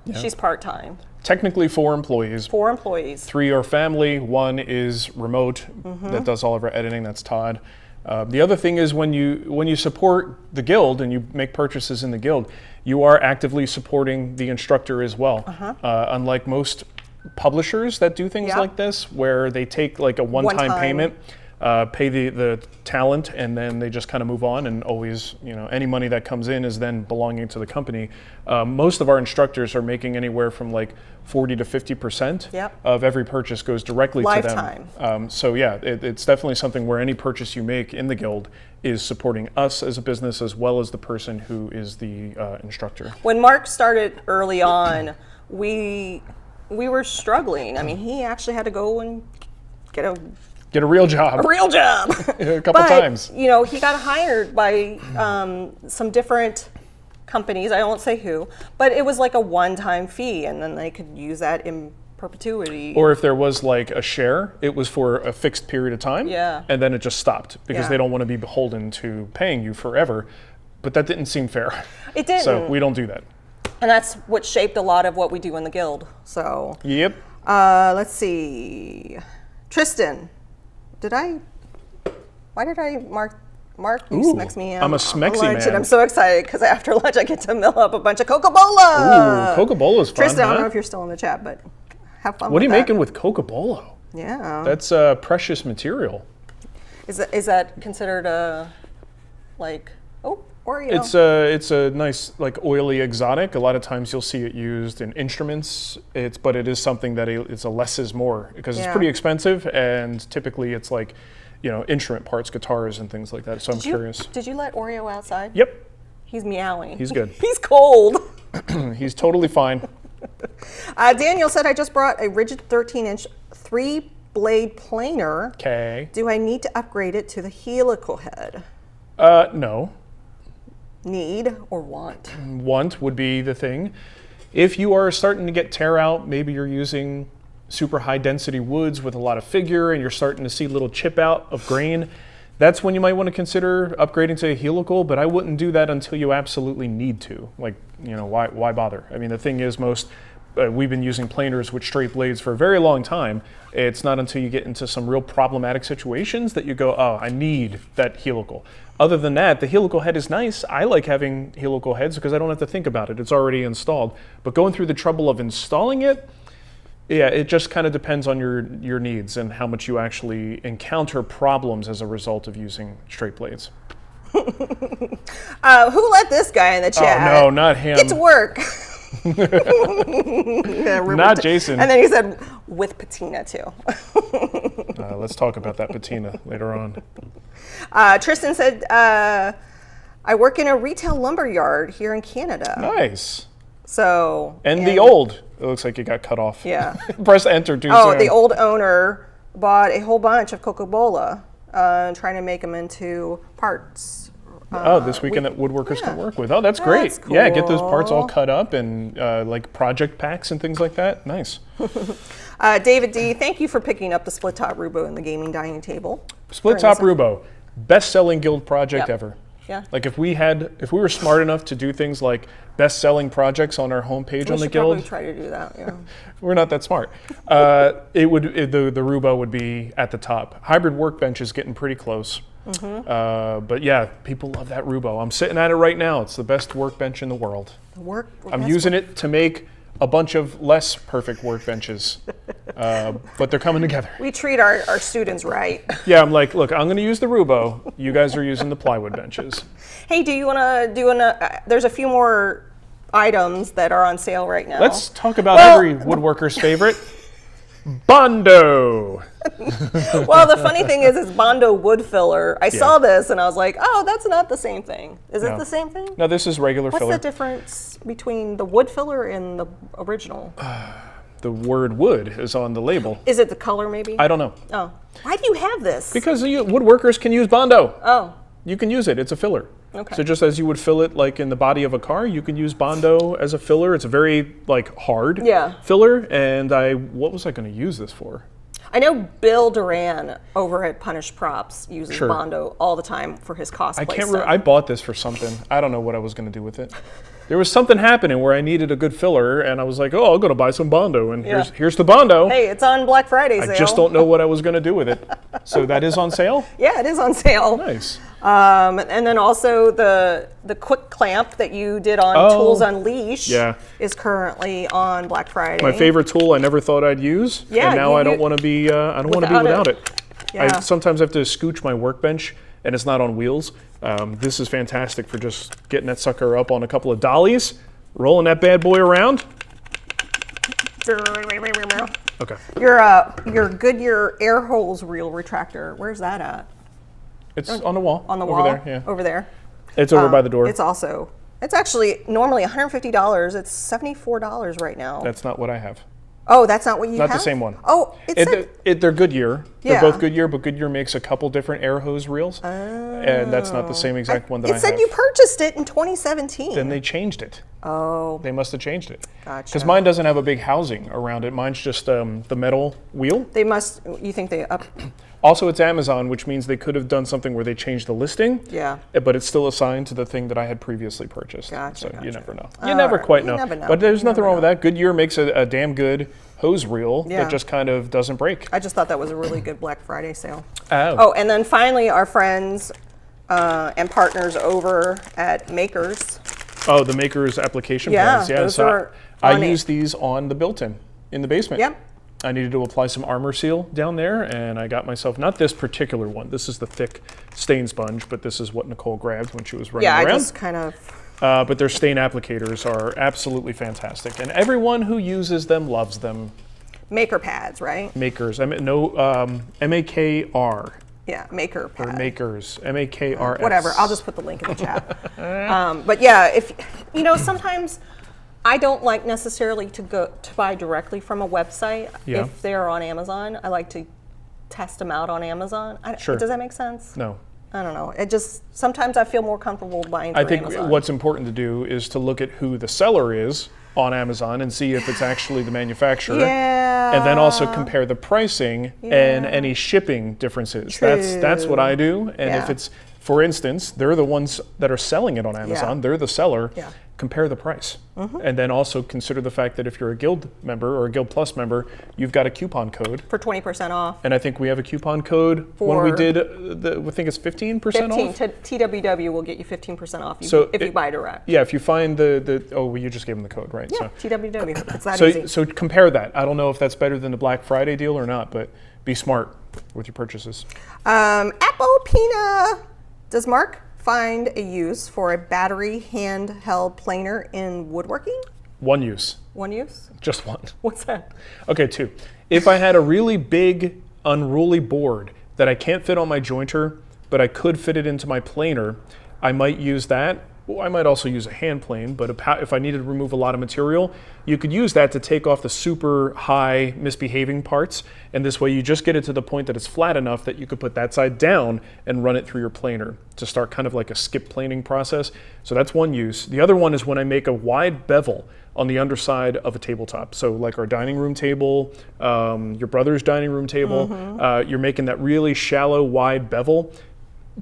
Yeah. She's part-time. Technically 4 employees. 4 employees. 3 are family, 1 is remote that does all of our editing, that's Todd. The other thing is when you support the guild and you make purchases in the guild, you are actively supporting the instructor as well. Unlike most publishers that do things like this, where they take like a one-time payment, pay the talent, and then they just kind of move on, and always, any money that comes in is then belonging to the company. Most of our instructors are making anywhere from like 40 to 50% of every purchase goes directly to them. So yeah, it's definitely something where any purchase you make in the guild is supporting us as a business as well as the person who is the instructor. When Mark started early on, we were struggling. He actually had to go and get a real job. A real job. A couple times. He got hired by some different companies. I won't say who, but it was like a one-time fee, and then they could use that in perpetuity. Or if there was like a share, it was for a fixed period of time. Yeah. And then it just stopped because Yeah. they don't want to be beholden to paying you forever. But that didn't seem fair. It didn't. So we don't do that. And that's what shaped a lot of what we do in the guild. So Yep. let's see. Tristan, why did I mark you Ooh, smecks me I'm a smexy lunch, man. and I'm so excited because after lunch I get to mill up a bunch of Cocobolo. Ooh, Cocobolo's fun, Tristan, I don't huh? know if you're still in the chat, but have fun What are you with that. making with Cocobolo? Yeah. That's precious material. Is that considered a, like, Oreo? It's a nice, like, oily exotic. A lot of times you'll see it used in instruments. But it is something that it's a less is more because it's Yeah. pretty expensive, and typically it's like, instrument parts, guitars, and things like that. So I'm curious. Did you let Oreo outside? Yep, He's meowing. he's good. He's cold. He's totally fine. Daniel said, I just brought a rigid 13-inch 3-blade planer. Okay. Do I need to upgrade it to the helical head? No. Need or want? Want would be the thing. If you are starting to get tear out, maybe you're using super high density woods with a lot of figure and you're starting to see little chip out of grain, that's when you might want to consider upgrading to a helical, but I wouldn't do that until you absolutely need to. Like, why bother? I mean, the thing is we've been using planers with straight blades for a very long time. It's not until you get into some real problematic situations that you go, oh, I need that helical. Other than that, the helical head is nice. I like having helical heads because I don't have to think about it. It's already installed. But going through the trouble of installing it, yeah, it just kind of depends on your needs and how much you actually encounter problems as a result of using straight blades. Who let this guy in the chat? Oh, no, not him. Get to work. Yeah, Not Jason. And then he said, with patina too. Let's talk about that patina later on. Tristan said, I work in a retail lumber yard here in Canada. Nice. So. And the old. It looks like it got cut off. Yeah. Press enter too soon. Oh, the old owner bought a whole bunch of Cocobolo, trying to make them into parts. This weekend that woodworkers can work with. Oh, that's That's great. Yeah, get those parts all cool. cut up and like project packs and things like that. Nice. David D, thank you for picking up the split top Rubo and the gaming dining table. Split top Rubo, best-selling guild project Yep. ever. Yeah. Like if we were smart enough to do things like best-selling projects on our homepage on the should guild, probably try to do that. Yeah. we're not that smart. The Rubo would be at the top. Hybrid Workbench is getting pretty close. But yeah, people love that Rubo. I'm sitting at it right now. It's the best workbench in the world. I'm using it to make a bunch of less perfect workbenches, but they're coming together. We treat our students right. Yeah, I'm like, look, I'm going to use the Rubo. You guys are using the plywood benches. Hey, do you want to do there's a few more items that are on sale right now. Let's talk about every woodworker's favorite, Bondo. Well, the funny thing is Bondo wood filler. I saw this and I was like, oh, that's not the same thing. Is it the same thing? No, this is regular What's filler. the difference between the wood filler and the original? The word wood is on the label. Is it the color maybe? I don't know. Oh. Why do you have this? Because woodworkers can use Bondo. Oh. You can use it. It's a filler. Okay. So just as you would fill it like in the body of a car, you can use Bondo as a filler. It's a very hard filler. And what was I going to use this for? I know Bill Duran over at Punish Props uses Bondo all the time for his cosplay I can't stuff. remember. I bought this for something. I don't know what I was going to do with it. There was something happening where I needed a good filler, and I was like, oh, I'm going to buy some Bondo, and here's the Bondo. Hey, it's on Black Friday sale. I just don't know what I was going to do with it. So that is on sale? Yeah, it is on sale. Nice. And then also the quick clamp that you did on Tools Unleash is currently on Black Friday. My favorite tool I never thought I'd use, and now I don't want to be without it. Yeah. I sometimes have to scooch my workbench, and it's not on wheels. This is fantastic for just getting that sucker up on a couple of dollies, rolling that bad boy around. Okay. Your Goodyear air hose reel retractor, where's that at? It's on the wall. On the wall? Over there, yeah. Over there. It's over by the door. It's actually normally $150. It's $74 right now. That's not what I have. Oh, that's not what you have? Not the same one. Oh, they're Goodyear, They're Yeah. both Goodyear, but Goodyear makes a couple different air hose reels, and that's not the same exact one that I have. It said you purchased it in 2017. Then they changed it. Oh. They must have changed it. Gotcha. Because mine doesn't have a big housing around it. Mine's just the metal wheel. They must, you think they up? Also, it's Amazon, which means they could have done something where they changed the listing. Yeah. But it's still assigned to the thing that I had previously purchased. Gotcha, So you gotcha. never know. You never quite know. never know. But there's You nothing never wrong with that. Goodyear makes a damn good hose reel Yeah. that just kind of doesn't break. I just thought that was a really good Black Friday sale. Oh. Oh, and then finally, our friends and partners over at Makers. Oh, the Maker's application Yeah, plans. Yeah, those so are I on it. use these on the built-in in the basement. Yep. I needed to apply some armor seal down there, and I got myself, not this particular one, this is the thick stain sponge, but this is what Nicole grabbed when she was running Yeah, around. I just kind of. But their stain applicators are absolutely fantastic, and everyone who uses them loves them. Maker pads, right? Makers, M-A-K-R, Yeah, Maker or pad. Makers, M-A-K-R-S. Whatever. I'll just put the link in the chat. But yeah, if sometimes I don't like necessarily to go to buy directly from a website Yeah. if they're on Amazon. I like to test them out on Amazon. Sure. Does that make sense? No. I don't know. It just sometimes I feel more comfortable buying I through think Amazon. what's important to do is to look at who the seller is on Amazon and see if it's actually the manufacturer. Yeah. And then also compare the pricing and any shipping differences. That's what I do. And if Yeah. it's, for instance, they're the ones that are selling it on Amazon, they're the seller, Yeah. compare the price. And then also consider the fact that if you're a Guild member or a Guild Plus member, you've got a coupon code. for 20% off. And I think we have a coupon code when we For- did, I think it's 15% 15 off. TWW will get you 15% off if So you buy direct. Yeah, if you find well, you just gave them the code, right? Yeah, TWW. It's that So, easy. so compare that. I don't know if that's better than the Black Friday deal or not, but be smart with your purchases. Apple-Pina. Does Mark find a use for a battery handheld planer in woodworking? One use, One use? just one. What's that? Okay, two. If I had a really big, unruly board that I can't fit on my jointer, but I could fit it into my planer, I might use that. Well, I might also use a hand plane, but if I needed to remove a lot of material, you could use that to take off the super high misbehaving parts, and this way you just get it to the point that it's flat enough that you could put that side down and run it through your planer to start kind of like a skip planing process. So that's one use. The other one is when I make a wide bevel on the underside of a tabletop. So like our dining room table, your brother's dining room table, you're making that really shallow, wide bevel.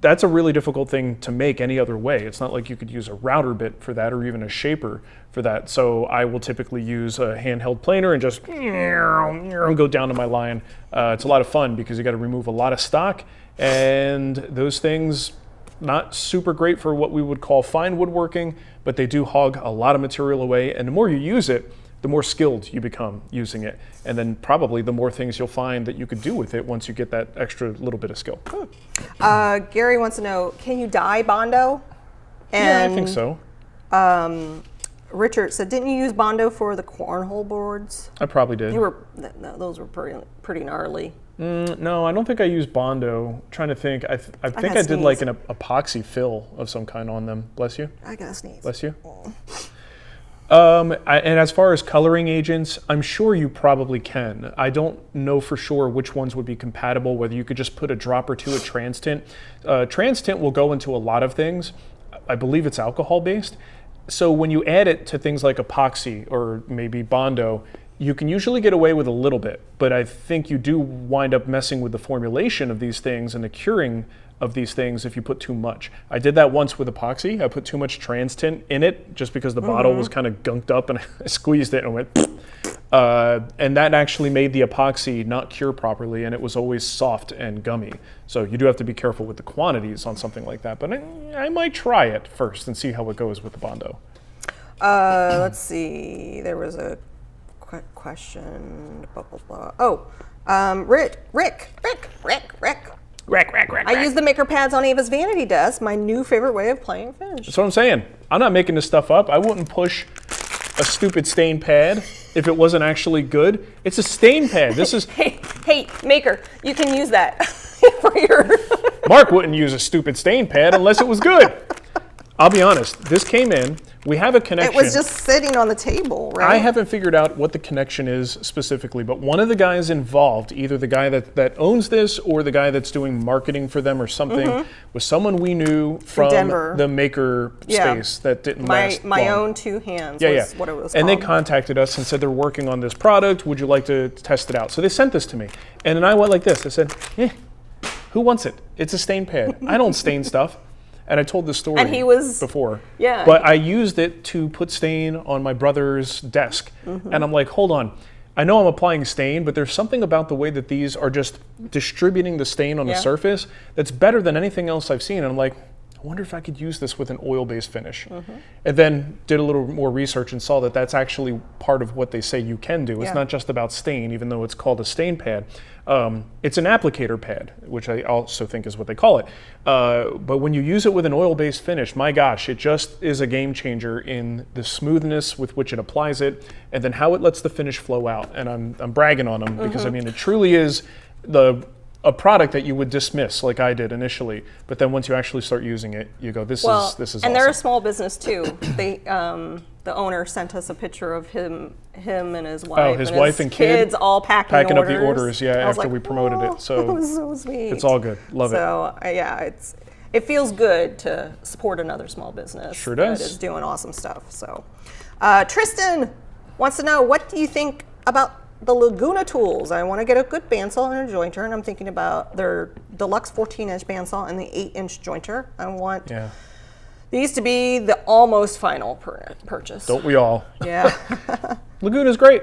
That's a really difficult thing to make any other way. It's not like you could use a router bit for that or even a shaper for that. So I will typically use a handheld planer and just go down to my line. It's a lot of fun because you got to remove a lot of stock, and those things not super great for what we would call fine woodworking, but they do hog a lot of material away. And the more you use it, the more skilled you become using it. And then probably the more things you'll find that you could do with it once you get that extra little bit of skill. Gary wants to know, can you dye Bondo? Yeah, And I think so. Richard said, didn't you use Bondo for the cornhole boards? I probably did. Those were pretty gnarly. No, I don't think I used Bondo. Trying to think. I think gotta I did like sneeze. an epoxy fill of some kind on them. Bless you. I gotta sneeze. Bless you. And as far as coloring agents, I'm sure you probably can. I don't know for sure which ones would be compatible, whether you could just put a drop or two of trans tint. Trans tint will go into a lot of things. I believe it's alcohol based. So when you add it to things like epoxy or maybe Bondo, you can usually get away with a little bit, but I think you do wind up messing with the formulation of these things and the curing of these things if you put too much. I did that once with epoxy. I put too much trans tint in it just because the bottle was kind of gunked up, and I squeezed it and went, and that actually made the epoxy not cure properly, and it was always soft and gummy. So you do have to be careful with the quantities on something like that, but I might try it first and see how it goes with the Bondo. Let's see. There was a question. Blah, blah, blah. Oh, Rick. I use the maker pads on Ava's vanity desk. My new favorite way of playing Finch. That's what I'm saying. I'm not making this stuff up. I wouldn't push a stupid stain pad if it wasn't actually good. It's a stain pad. This is Hey, maker, you can use that for your. Mark wouldn't use a stupid stain pad unless it was good. I'll be honest. This came in We have a connection. It was just sitting on the table, right? I haven't figured out what the connection is specifically, but one of the guys involved, either the guy that owns this or the guy that's doing marketing for them or something, was someone we knew from Denver. the maker space that didn't last My long. own two hands was what it was And called. they contacted us and said they're working on this product. Would you like to test it out? So they sent this to me. And then I went like this. I said, who wants it? It's a stain pad. I don't stain stuff. And I told this story And he was- before. Yeah. But I used it to put stain on my brother's desk. And I'm like, hold on. I know I'm applying stain, but there's something about the way that these are just distributing the stain on the surface that's better than anything else I've seen. And I'm like, I wonder if I could use this with an oil-based finish. And then did a little more research and saw that that's actually part of what they say you can do. It's not just about stain, even though it's called a stain pad. It's an applicator pad, which I also think is what they call it. But when you use it with an oil-based finish, my gosh, it just is a game changer in the smoothness with which it applies it, and then how it lets the finish flow out. And I'm bragging on them because I mean it truly is a product that you would dismiss like I did initially, but then once you actually start using it, you go, this is And awesome. they're a small business too. They the owner sent us a picture of him and his wife. His wife and kids all packing up orders. the orders, I was after like, we promoted it. So that was so sweet. it's all good. Love it. So it feels good to support another small business. Sure does. That is doing awesome stuff. So Tristan wants to know, what do you think about the Laguna tools? I want to get a good bandsaw and a jointer, and I'm thinking about their deluxe 14-inch bandsaw and the 8-inch jointer. I want these to be the almost final purchase. Don't we all? Yeah. Laguna's great.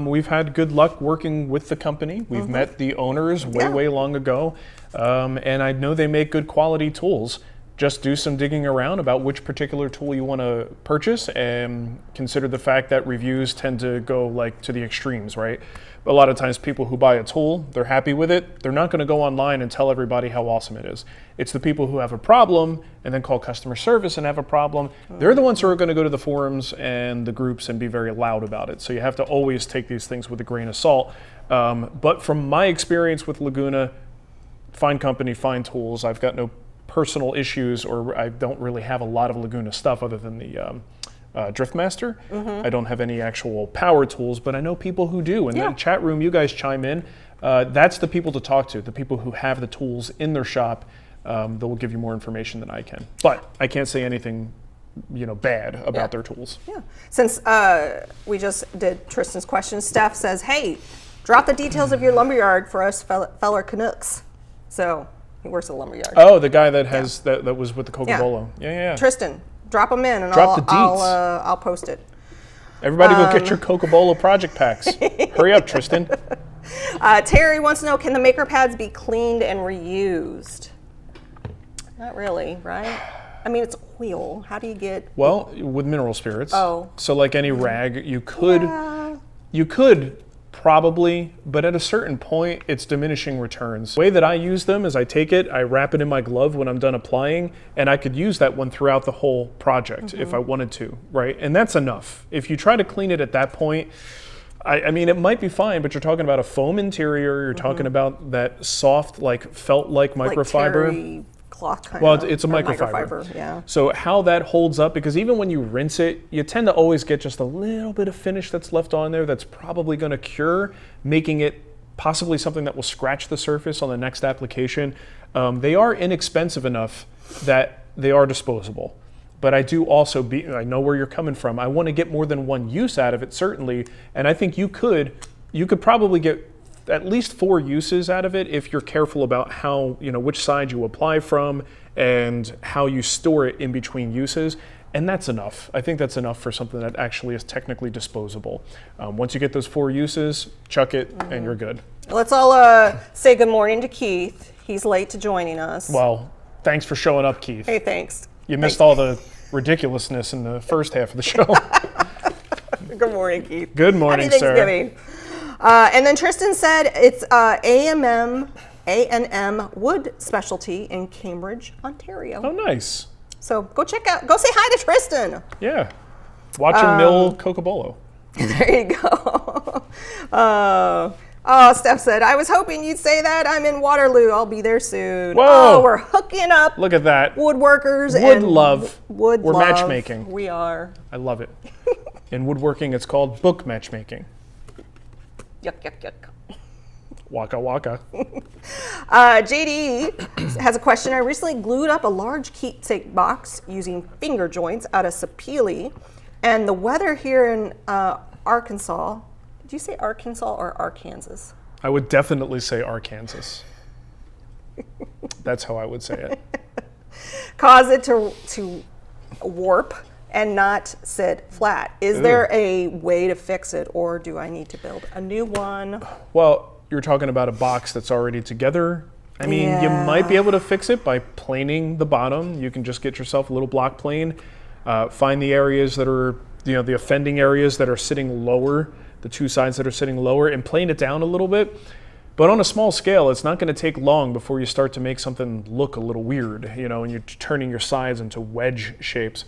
We've had good luck working with the company. We've met the owners way long ago, and I know they make good quality tools. Just do some digging around about which particular tool you want to purchase, and consider the fact that reviews tend to go like to the extremes, right? A lot of times people who buy a tool, they're happy with it. They're not going to go online and tell everybody how awesome it is. It's the people who have a problem and then call customer service and have a problem. They're the ones who are going to go to the forums and the groups and be very loud about it. So you have to always take these things with a grain of salt. But from my experience with Laguna, fine company, fine tools. I've got no personal issues, or I don't really have a lot of Laguna stuff other than the Driftmaster. I don't have any actual power tools, but I know people who do. In the chat room, you guys chime in. That's the people to talk to, the people who have the tools in their shop. They will give you more information than I can. But I can't say anything bad about their tools. Yeah. Since we just did Tristan's question, Steph says, hey, drop the details of your lumberyard for us feller Canucks. So he works at a lumberyard. Oh, the guy that has that was with the Cocobolo. Yeah. Tristan, drop them in, and Drop the deets. I'll post it. Everybody go get your Cocobolo project packs. Hurry up, Tristan. Terry wants to know, can the maker pads be cleaned and reused? Not really, right? I mean, it's oil. How do you get... Well, with mineral spirits. Oh. So like any rag, you could probably, but at a certain point, it's diminishing returns. The way that I use them is I take it, I wrap it in my glove when I'm done applying, and I could use that one throughout the whole project if I wanted to, right? And that's enough. If you try to clean it at that point, I mean, it might be fine, but you're talking about a foam interior, you're talking about that soft, like felt-like microfiber. Like terry cloth kind Well, of. it's a or microfiber. Yeah. So how that holds up, because even when you rinse it, you tend to always get just a little bit of finish that's left on there that's probably going to cure, making it possibly something that will scratch the surface on the next application. They are inexpensive enough that they are disposable. But I do also I know where you're coming from. I want to get more than one use out of it, certainly. And I think you could probably get at least 4 uses out of it if you're careful about how, which side you apply from and how you store it in between uses. And that's enough. I think that's enough for something that actually is technically disposable. Once you get those 4 uses, chuck it and you're good. Let's all say good morning to Keith. He's late to joining us. Well, thanks for showing up, Keith. Hey, thanks. You missed all the ridiculousness in the first half of the show. Good morning, Keith. Good morning, Happy sir. Thanksgiving. And then Tristan said it's A&M Wood Specialty in Cambridge, Ontario. Oh, nice. So go say hi to Tristan. Yeah. Watch him mill Cocobolo. There you go. Oh, Steph said, I was hoping you'd say that. I'm in Waterloo. I'll be there soon. Whoa. Oh, we're hooking up. Look at that. Woodworkers Wood and love. Wood We're love. matchmaking. We are. I love it. In woodworking, it's called book matchmaking. Yuck, yuck, yuck. Waka waka. JD has a question. I recently glued up a large keepsake box using finger joints out of sapele, and the weather here in Arkansas. Do you say Arkansas or Arkansas? I would definitely say Arkansas. That's how I would say it. Cause it to warp and not sit flat. Is there a way to fix it, or do I need to build a new one? Well, you're talking about a box that's already together. I mean, you might be able to fix it by planing the bottom. You can just get yourself a little block plane, find the areas that are, the offending areas that are sitting lower, the two sides that are sitting lower, and plane it down a little bit. But on a small scale, it's not going to take long before you start to make something look a little weird, and you're turning your sides into wedge shapes.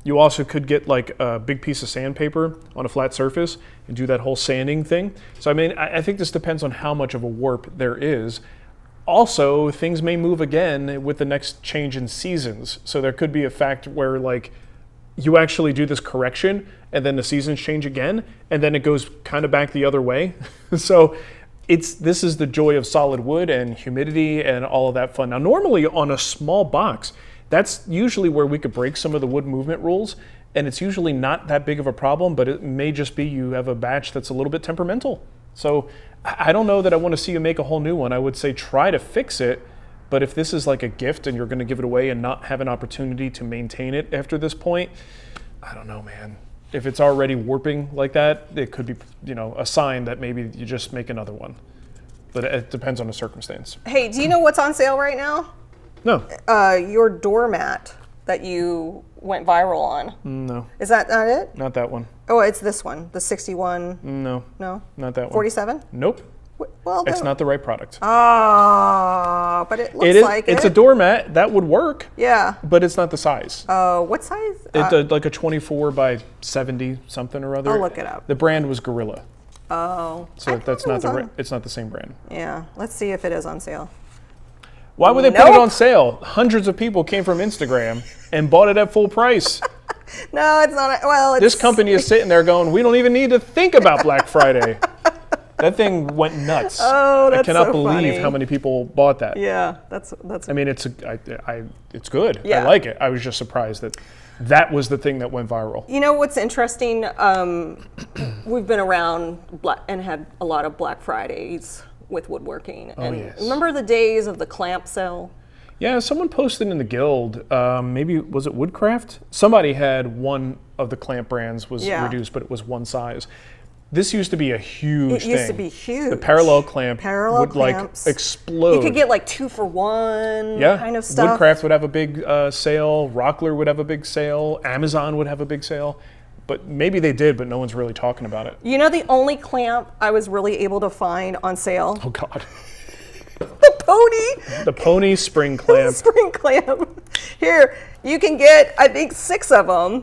You also could get like a big piece of sandpaper on a flat surface and do that whole sanding thing. So I mean, I think this depends on how much of a warp there is. Also, things may move again with the next change in seasons. So there could be a fact where like you actually do this correction and then the seasons change again and then it goes kind of back the other way. So this is the joy of solid wood and humidity and all of that fun. Now normally on a small box, that's usually where we could break some of the wood movement rules, and it's usually not that big of a problem, but it may just be you have a batch that's a little bit temperamental. So I don't know that I want to see you make a whole new one. I would say try to fix it, but if this is like a gift and you're going to give it away and not have an opportunity to maintain it after this point, I don't know, man. If it's already warping like that, it could be, a sign that maybe you just make another one. But it depends on the circumstance. Hey, do you know what's on sale right now? No. Your doormat that you went viral on. No. Is that not it? Not that one. Oh, it's this one, the 61. No. No? Not that one. 47? Nope. Well, It's not the right product. But it looks like it. It's a doormat. That would work. Yeah. But it's not the size. What size? It's like a 24 by 70 something or other. I'll look it up. The brand was Gorilla. Oh. So that's not it's not the same brand. Yeah. Let's see if it is on sale. Why would they put it on sale? Hundreds of people came from Instagram and bought it at full price. No, it's not. This company is sitting there going, we don't even need to think about Black Friday. That thing went nuts. Oh, that's I cannot so believe funny. how many people bought that. Yeah, that's. I mean, it's good. Yeah. I like it. I was just surprised that was the thing that went viral. You know what's interesting? We've been around and had a lot of Black Fridays with woodworking. And yes. remember the days of the clamp sale? Yeah, someone posted in the guild, maybe, was it Woodcraft? Somebody had one of the clamp brands was reduced, but it was one size. This used to be a huge thing. It used to be huge. The parallel clamp Parallel would clamps. like explode. You could get like 2-for-1 kind of stuff. Woodcraft would have a big sale. Rockler would have a big sale. Amazon would have a big sale. But maybe they did, but no one's really talking about it. You know the only clamp I was really able to find on sale? Oh, God. The pony. The pony spring clamp. Spring clamp. Here, you can get, I think, 6 of them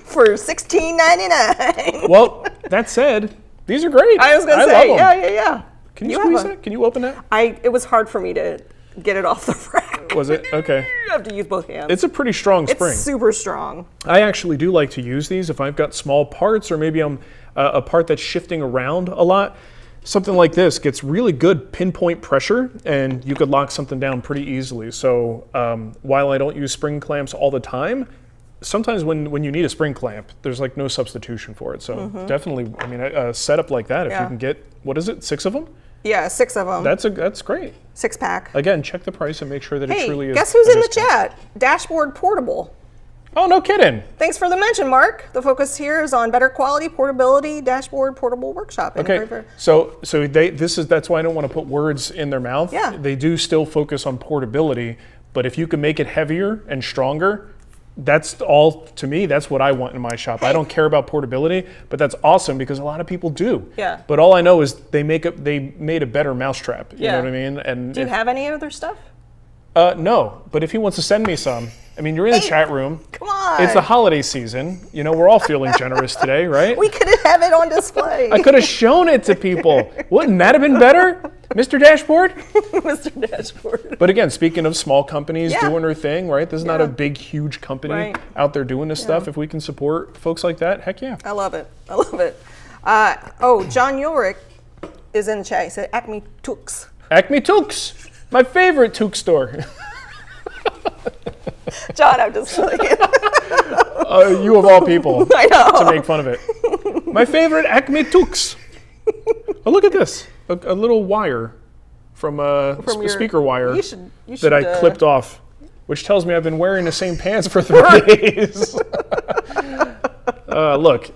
for $16.99. Well, that said, these are great. I was going to say, yeah. Can you squeeze it? Can you open it? It was hard for me to get it off the rack. Was it? Okay. You have to use both hands. It's a pretty strong spring. It's super strong. I actually do like to use these if I've got small parts or maybe I'm a part that's shifting around a lot. Something like this gets really good pinpoint pressure and you could lock something down pretty easily. So while I don't use spring clamps all the time, sometimes when you need a spring clamp, there's like no substitution for it. So definitely, I mean, a setup like that, if you can get, what is it, 6 of them? Yeah, 6 of them. That's great. 6-pack. Again, check the price and make sure that it truly is. Guess who's in the chat? Dashboard Portable. Oh, no kidding. Thanks for the mention, Mark. The focus here is on better quality, portability, dashboard, portable workshop. Okay, so that's why I don't want to put words in their mouth. Yeah. They do still focus on portability, but if you can make it heavier and stronger, that's all, to me, that's what I want in my shop. I don't care about portability, but that's awesome because a lot of people do. Yeah. But all I know is they made a better mousetrap. You know what I mean? And do you have any other stuff? No, but if he wants to send me some, I mean, you're in the chat room. Come on. It's the holiday season. You know, we're all feeling generous today, right? We could have it on display. I could have shown it to people. Wouldn't that have been better, Mr. Dashboard? Mr. Dashboard. But again, speaking of small companies Yeah. doing their thing, right? This is not a big, huge company out there doing this stuff. If we can support folks like that, heck yeah. I love it. John Ulrich is in the chat. He said Acme Tooks. Acme Toques, my favorite toque store. John, I'm just like, You of all people I know. to make fun of it. My favorite Acme Toques. Oh, look at this. A little wire from a speaker wire You should, that I clipped off, which tells me I've been wearing the same pants for 3 days. Look,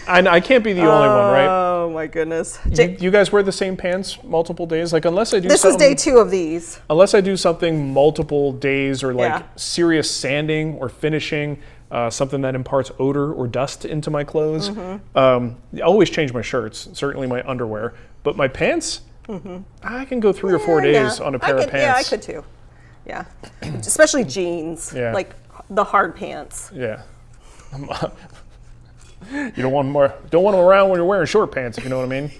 I can't be the only one, right? Oh my goodness. You guys wear the same pants multiple days? Like, unless I do This is day 2 of these. Unless I do something multiple days or like Yeah. serious sanding or finishing, something that imparts odor or dust into my clothes. I always change my shirts, certainly my underwear, but my pants, I can go 3 or 4 days on a pair of pants. Yeah, I could too. Yeah, especially jeans, Yeah. like the hard pants. Yeah. You don't want them around when you're wearing short pants, if you know what I mean.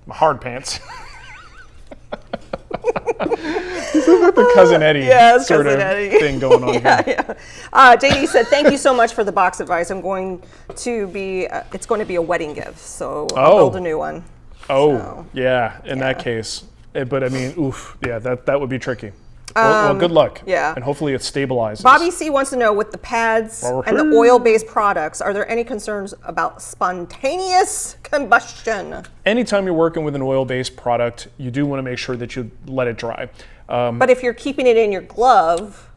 My hard pants. This is like the Cousin Eddie sort of thing going on here. JD said, "Thank you so much for the box advice. I'm going to be. It's going to be a wedding gift, so I'll build a new one." Oh, yeah. In that case, but I mean, oof. Yeah, that would be tricky. Well, good luck. Yeah. And hopefully it stabilizes. Bobby C wants to know, with the pads and the oil-based products, are there any concerns about spontaneous combustion? Anytime you're working with an oil-based product, you do want to make sure that you let it dry. But if you're keeping it in your glove,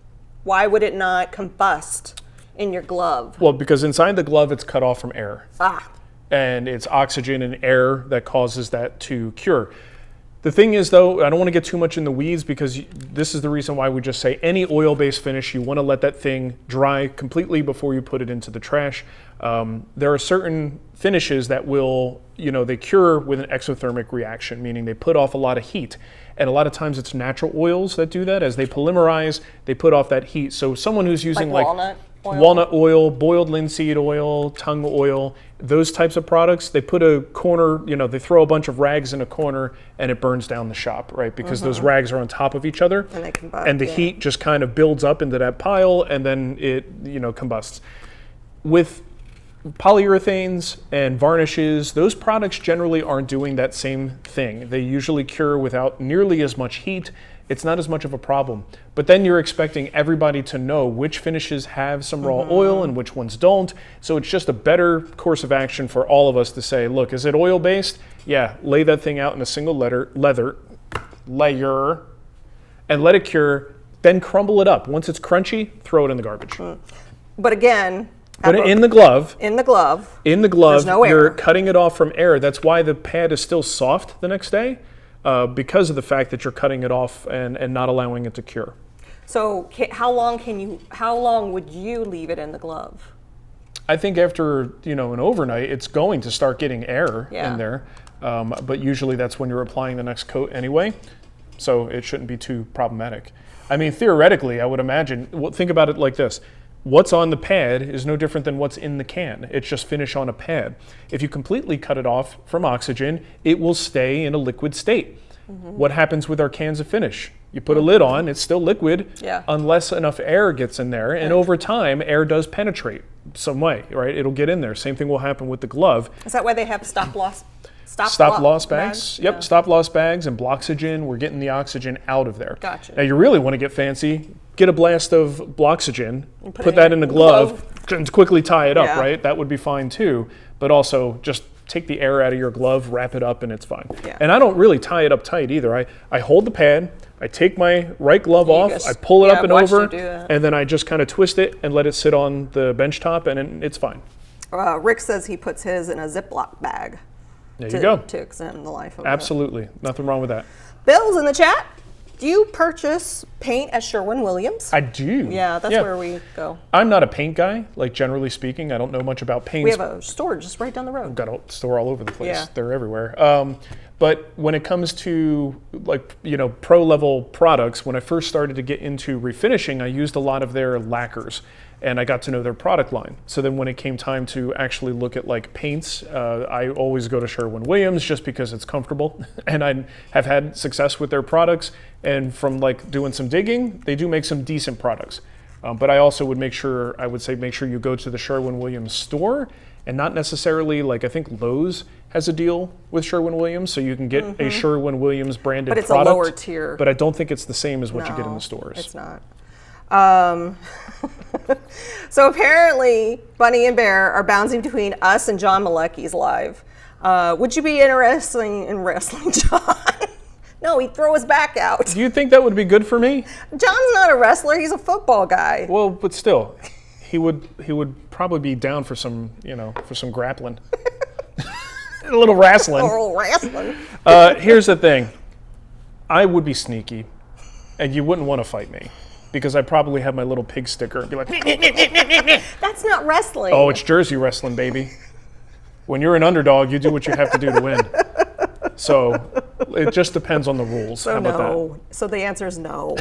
why would it not combust in your glove? Well, because inside the glove, it's cut off from air. Ah. And it's oxygen and air that causes that to cure. The thing is, though, I don't want to get too much in the weeds, because this is the reason why we just say any oil-based finish, you want to let that thing dry completely before you put it into the trash. There are certain finishes that will, they cure with an exothermic reaction, meaning they put off a lot of heat. And a lot of times it's natural oils that do that. As they polymerize, they put off that heat. So someone who's using walnut oil, boiled linseed oil, tung oil, those types of products, they put a corner, they throw a bunch of rags in a corner and it burns down the shop, right? Because those rags are on top of each other, and they combust, and the heat just kind of builds up into that pile, and then it, combusts. With polyurethanes and varnishes, those products generally aren't doing that same thing. They usually cure without nearly as much heat. It's not as much of a problem. But then you're expecting everybody to know which finishes have some raw oil and which ones don't. So it's just a better course of action for all of us to say, look, is it oil-based? Yeah, lay that thing out in a single layer and let it cure, then crumble it up. Once it's crunchy, throw it in the garbage. But again, in the glove, there's no air. You're cutting it off from air. That's why the pad is still soft the next day, because of the fact that you're cutting it off and not allowing it to cure. So how long would you leave it in the glove? I think after an overnight, it's going to start getting air in there. But usually that's when you're applying the next coat anyway, so it shouldn't be too problematic. I mean, theoretically, I would imagine. Think about it like this. What's on the pad is no different than what's in the can. It's just finish on a pad. If you completely cut it off from oxygen, it will stay in a liquid state. What happens with our cans of finish? You put a lid on, it's still liquid, unless enough air gets in there. And over time, air does penetrate some way, right? It'll get in there. Same thing will happen with the glove. Is that why they have stop loss bags? Yep, stop loss bags and Bloxygen. We're getting the oxygen out of there. Gotcha. Now you really want to get fancy, get a blast of Bloxygen, put that in the glove, and quickly tie it up, right? That would be fine too. But also just take the air out of your glove, wrap it up, and it's fine. And I don't really tie it up tight either. I hold the pad, I take my right glove off, I pull it up and over, and then I just kind of twist it and let it sit on the bench top, and it's fine. Rick says he puts his in a Ziploc bag. There you go. To extend the life of Absolutely. Nothing wrong with that. Bill's in the chat. Do you purchase paint at Sherwin-Williams? I do. Yeah, that's where we go. I'm not a paint guy, like generally speaking. I don't know much about paints. We have a store just right down the road. We've got a store all over the place. Yeah. They're everywhere. But when it comes to like, pro level products, when I first started to get into refinishing, I used a lot of their lacquers and I got to know their product line. So then when it came time to actually look at like paints, I always go to Sherwin-Williams just because it's comfortable and I have had success with their products. And from like doing some digging, they do make some decent products. But I also would make sure you go to the Sherwin-Williams store and not necessarily like, I think Lowe's has a deal with Sherwin-Williams, so you can get a Sherwin-Williams branded product. But it's a lower tier. But I don't think it's the same as what you get in the stores. It's not. So apparently, Bunny and Bear are bouncing between us and John Maleky's live. Would you be interested in wrestling, John? No, he'd throw his back out. Do you think that would be good for me? John's not a wrestler, he's a football guy. Well, but still, he would probably be down for some, for some grappling. A little wrestling. A little wrestling. Here's the thing. I would be sneaky, and you wouldn't want to fight me, because I'd probably have my little pig sticker and be like, That's not wrestling. oh, it's Jersey wrestling, baby. When you're an underdog, you do what you have to do to win. So it just depends on the rules. So How about no. So the answer is no.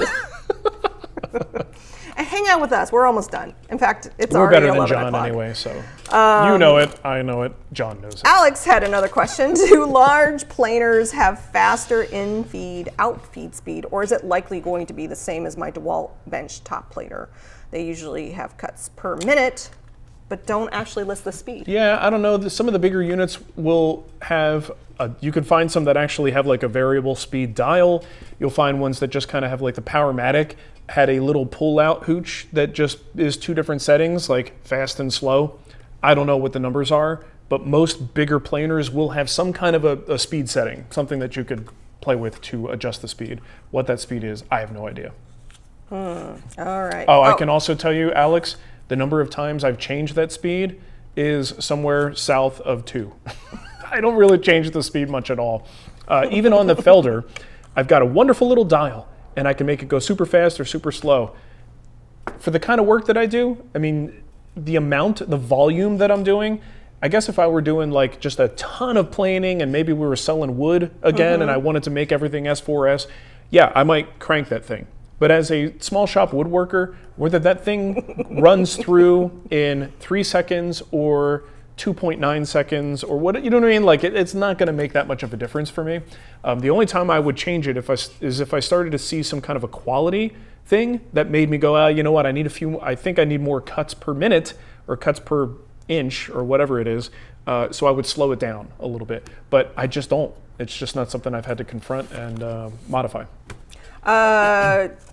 And hang out with us. We're almost done. In fact, it's We're already better than 11 John o'clock. anyway, so you know it, I know it, John knows it. Alex had another question. Do large planers have faster in-feed, out-feed speed, or is it likely going to be the same as my DeWalt bench top planer? They usually have cuts per minute, but don't actually list the speed. Yeah, I don't know. Some of the bigger units will have, you can find some that actually have like a variable speed dial. You'll find ones that just kind of have like the Powermatic had a little pull-out hooch that just is two different settings, like fast and slow. I don't know what the numbers are, but most bigger planers will have some kind of a speed setting, something that you could play with to adjust the speed. What that speed is, I have no idea. All right. Oh, I can also tell you, Alex, the number of times I've changed that speed is somewhere south of 2. I don't really change the speed much at all. Even on the Felder, I've got a wonderful little dial, and I can make it go super fast or super slow. For the kind of work that I do, I mean, the volume that I'm doing, I guess if I were doing like just a ton of planing and maybe we were selling wood again and I wanted to make everything S4S, yeah, I might crank that thing. But as a small shop woodworker, whether that thing runs through in 3 seconds or 2.9 seconds or what, you know what I mean? Like it's not going to make that much of a difference for me. The only time I would change it is if I started to see some kind of a quality thing that made me go, you know what? I think I need more cuts per minute or cuts per inch or whatever it is. So I would slow it down a little bit, but I just don't. It's just not something I've had to confront and modify.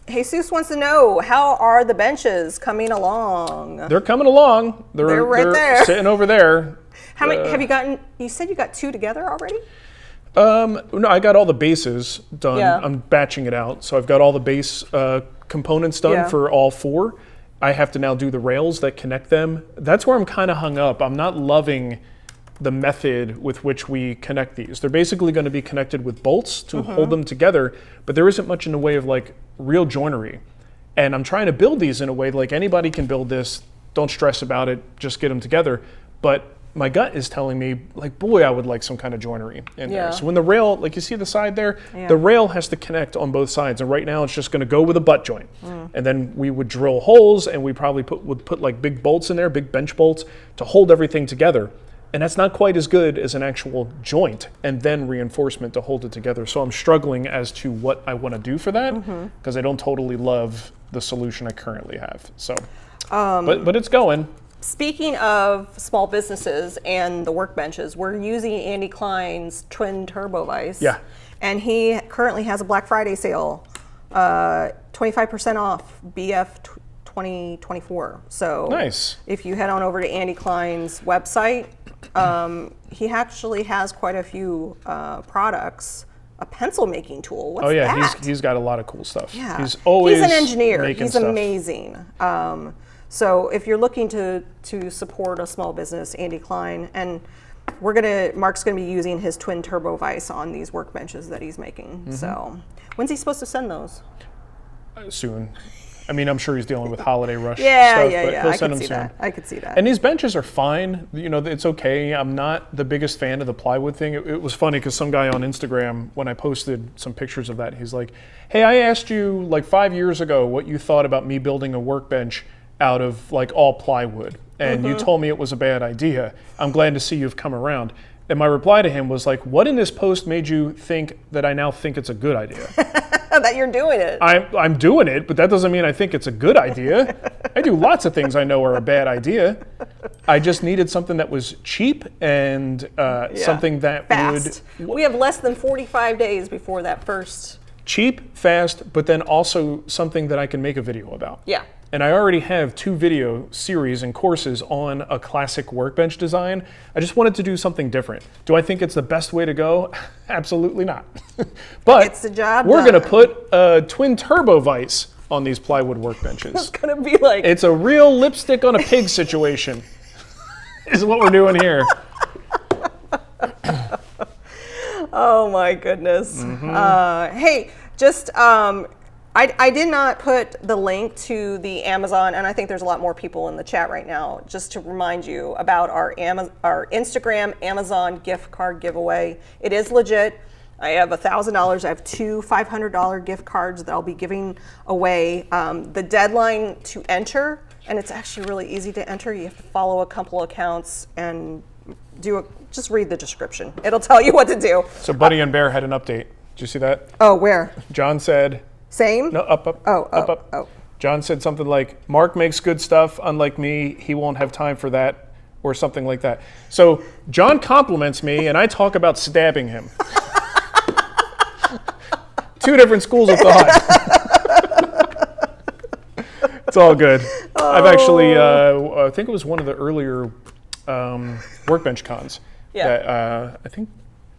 Jesus wants to know, how are the benches coming along? They're coming along. They're right there. Sitting over there. How many have you gotten? You said you got 2 together already? No, I got all the bases done. Yeah. I'm batching it out. So I've got all the base components done for all 4. I have to now do the rails that connect them. That's where I'm kind of hung up. I'm not loving the method with which we connect these. They're basically going to be connected with bolts to hold them together, but there isn't much in the way of like real joinery. And I'm trying to build these in a way like anybody can build this. Don't stress about it, just get them together. But my gut is telling me like, boy, I would like some kind of joinery in there. So when the rail, like you see the side there, the rail has to connect on both sides. And right now it's just going to go with a butt joint. And then we would drill holes and we probably would put like big bolts in there, big bench bolts to hold everything together. And that's not quite as good as an actual joint and then reinforcement to hold it together. So I'm struggling as to what I want to do for that because I don't totally love the solution I currently have. So, but it's going. Speaking of small businesses and the workbenches, we're using Andy Klein's twin turbo vise. Yeah. And he currently has a Black Friday sale, 25% off BF 2024. So nice. If you head on over to Andy Klein's website, he actually has quite a few products. A pencil making tool. What's that? He's got a lot of cool stuff. Yeah. He's always an engineer. He's stuff. Amazing. So if you're looking to support a small business, Andy Klein, and Mark's gonna be using his twin turbo vise on these workbenches that he's making. So when's he supposed to send those? Soon. I mean, I'm sure he's dealing with holiday rush Yeah, stuff, yeah, but yeah. he'll I send could them see soon. that. I could see that. And these benches are fine. You know, it's okay. I'm not the biggest fan of the plywood thing. It was funny because some guy on Instagram, when I posted some pictures of that, he's like, hey, I asked you like 5 years ago what you thought about me building a workbench out of like all plywood. And you told me it was a bad idea. I'm glad to see you've come around. And my reply to him was like, what in this post made you think that I now think it's a good idea? That you're doing it. I'm doing it, but that doesn't mean I think it's a good idea. I do lots of things I know are a bad idea. I just needed something that was cheap and something that fast. We have less than 45 days before that first. Cheap, fast, but then also something that I can make a video about. Yeah. And I already have 2 video series and courses on a classic workbench design. I just wanted to do something different. Do I think it's the best way to go? Absolutely not. But It's the job we're done. going to put a twin turbo vise on these plywood workbenches. It's going to be like... It's a real lipstick on a pig situation, is what we're doing here. Oh my goodness. Hey, just... I did not put the link to the Amazon, and I think there's a lot more people in the chat right now, just to remind you about our Instagram Amazon gift card giveaway. It is legit. I have $1,000. I have 2 $500 gift cards that I'll be giving away. The deadline to enter, and it's actually really easy to enter. You have to follow a couple accounts and just read the description. It'll tell you what to do. So Buddy and Bear had an update. Did you see that? Oh, where? John said... Same? No, up. Oh. John said something like, Mark makes good stuff. Unlike me, he won't have time for that, or something like that. So John compliments me, and I talk about stabbing him. 2 different schools of thought. It's all good. I've actually, I think it was one of the earlier Workbench cons. Yeah. That, I think.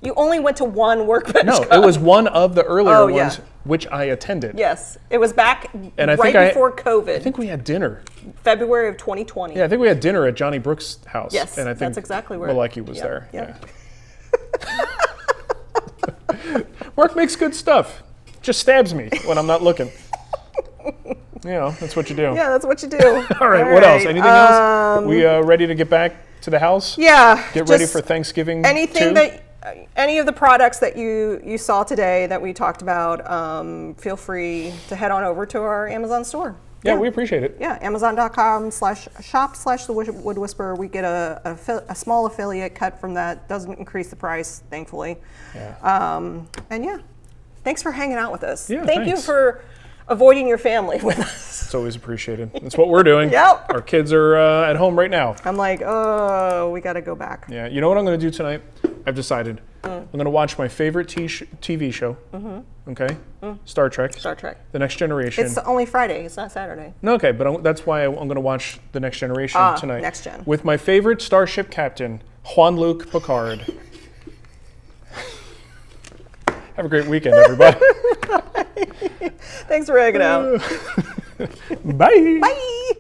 You only went to one workbench. No, it was one of the earlier ones, yeah. which I attended. Yes, it was back And I right think before COVID. I think we had dinner. February of 2020. Yeah, I think we had dinner at Johnny Brooks' house. Yes, and I think that's exactly where. Maleky was there. Yep. Yeah. Mark makes good stuff. Just stabs me when I'm not looking. You know, that's what you do. Yeah, that's what you do. All right, what else? Anything else? We ready to get back to the house? Yeah. Get ready for Thanksgiving. Anything that, any of the products that you saw today that we talked about, feel free to head on over to our Amazon store. Yeah, we appreciate it. Yeah, Amazon.com/shop/the Wood Whisperer. We get a small affiliate cut from that. Doesn't increase the price, thankfully. Yeah. And yeah, thanks for hanging out with us. Yeah, Thank you thanks. for avoiding your family with us. It's always apprecited. That's what we're doing. Yep. Our kids are at home right now. I'm like, oh, we got to go back. Yeah. You know what I'm going to do tonight? I've decided. I'm going to watch my favorite TV show. Okay. Star Trek. Star Trek. The Next Generation. It's only Friday. It's not Saturday. No, okay, but that's why I'm going to watch The Next Generation tonight. Next Gen. With my favorite starship captain, Jean-Luc Picard. Have a great weekend, everybody. Thanks for hanging out. Bye. Bye.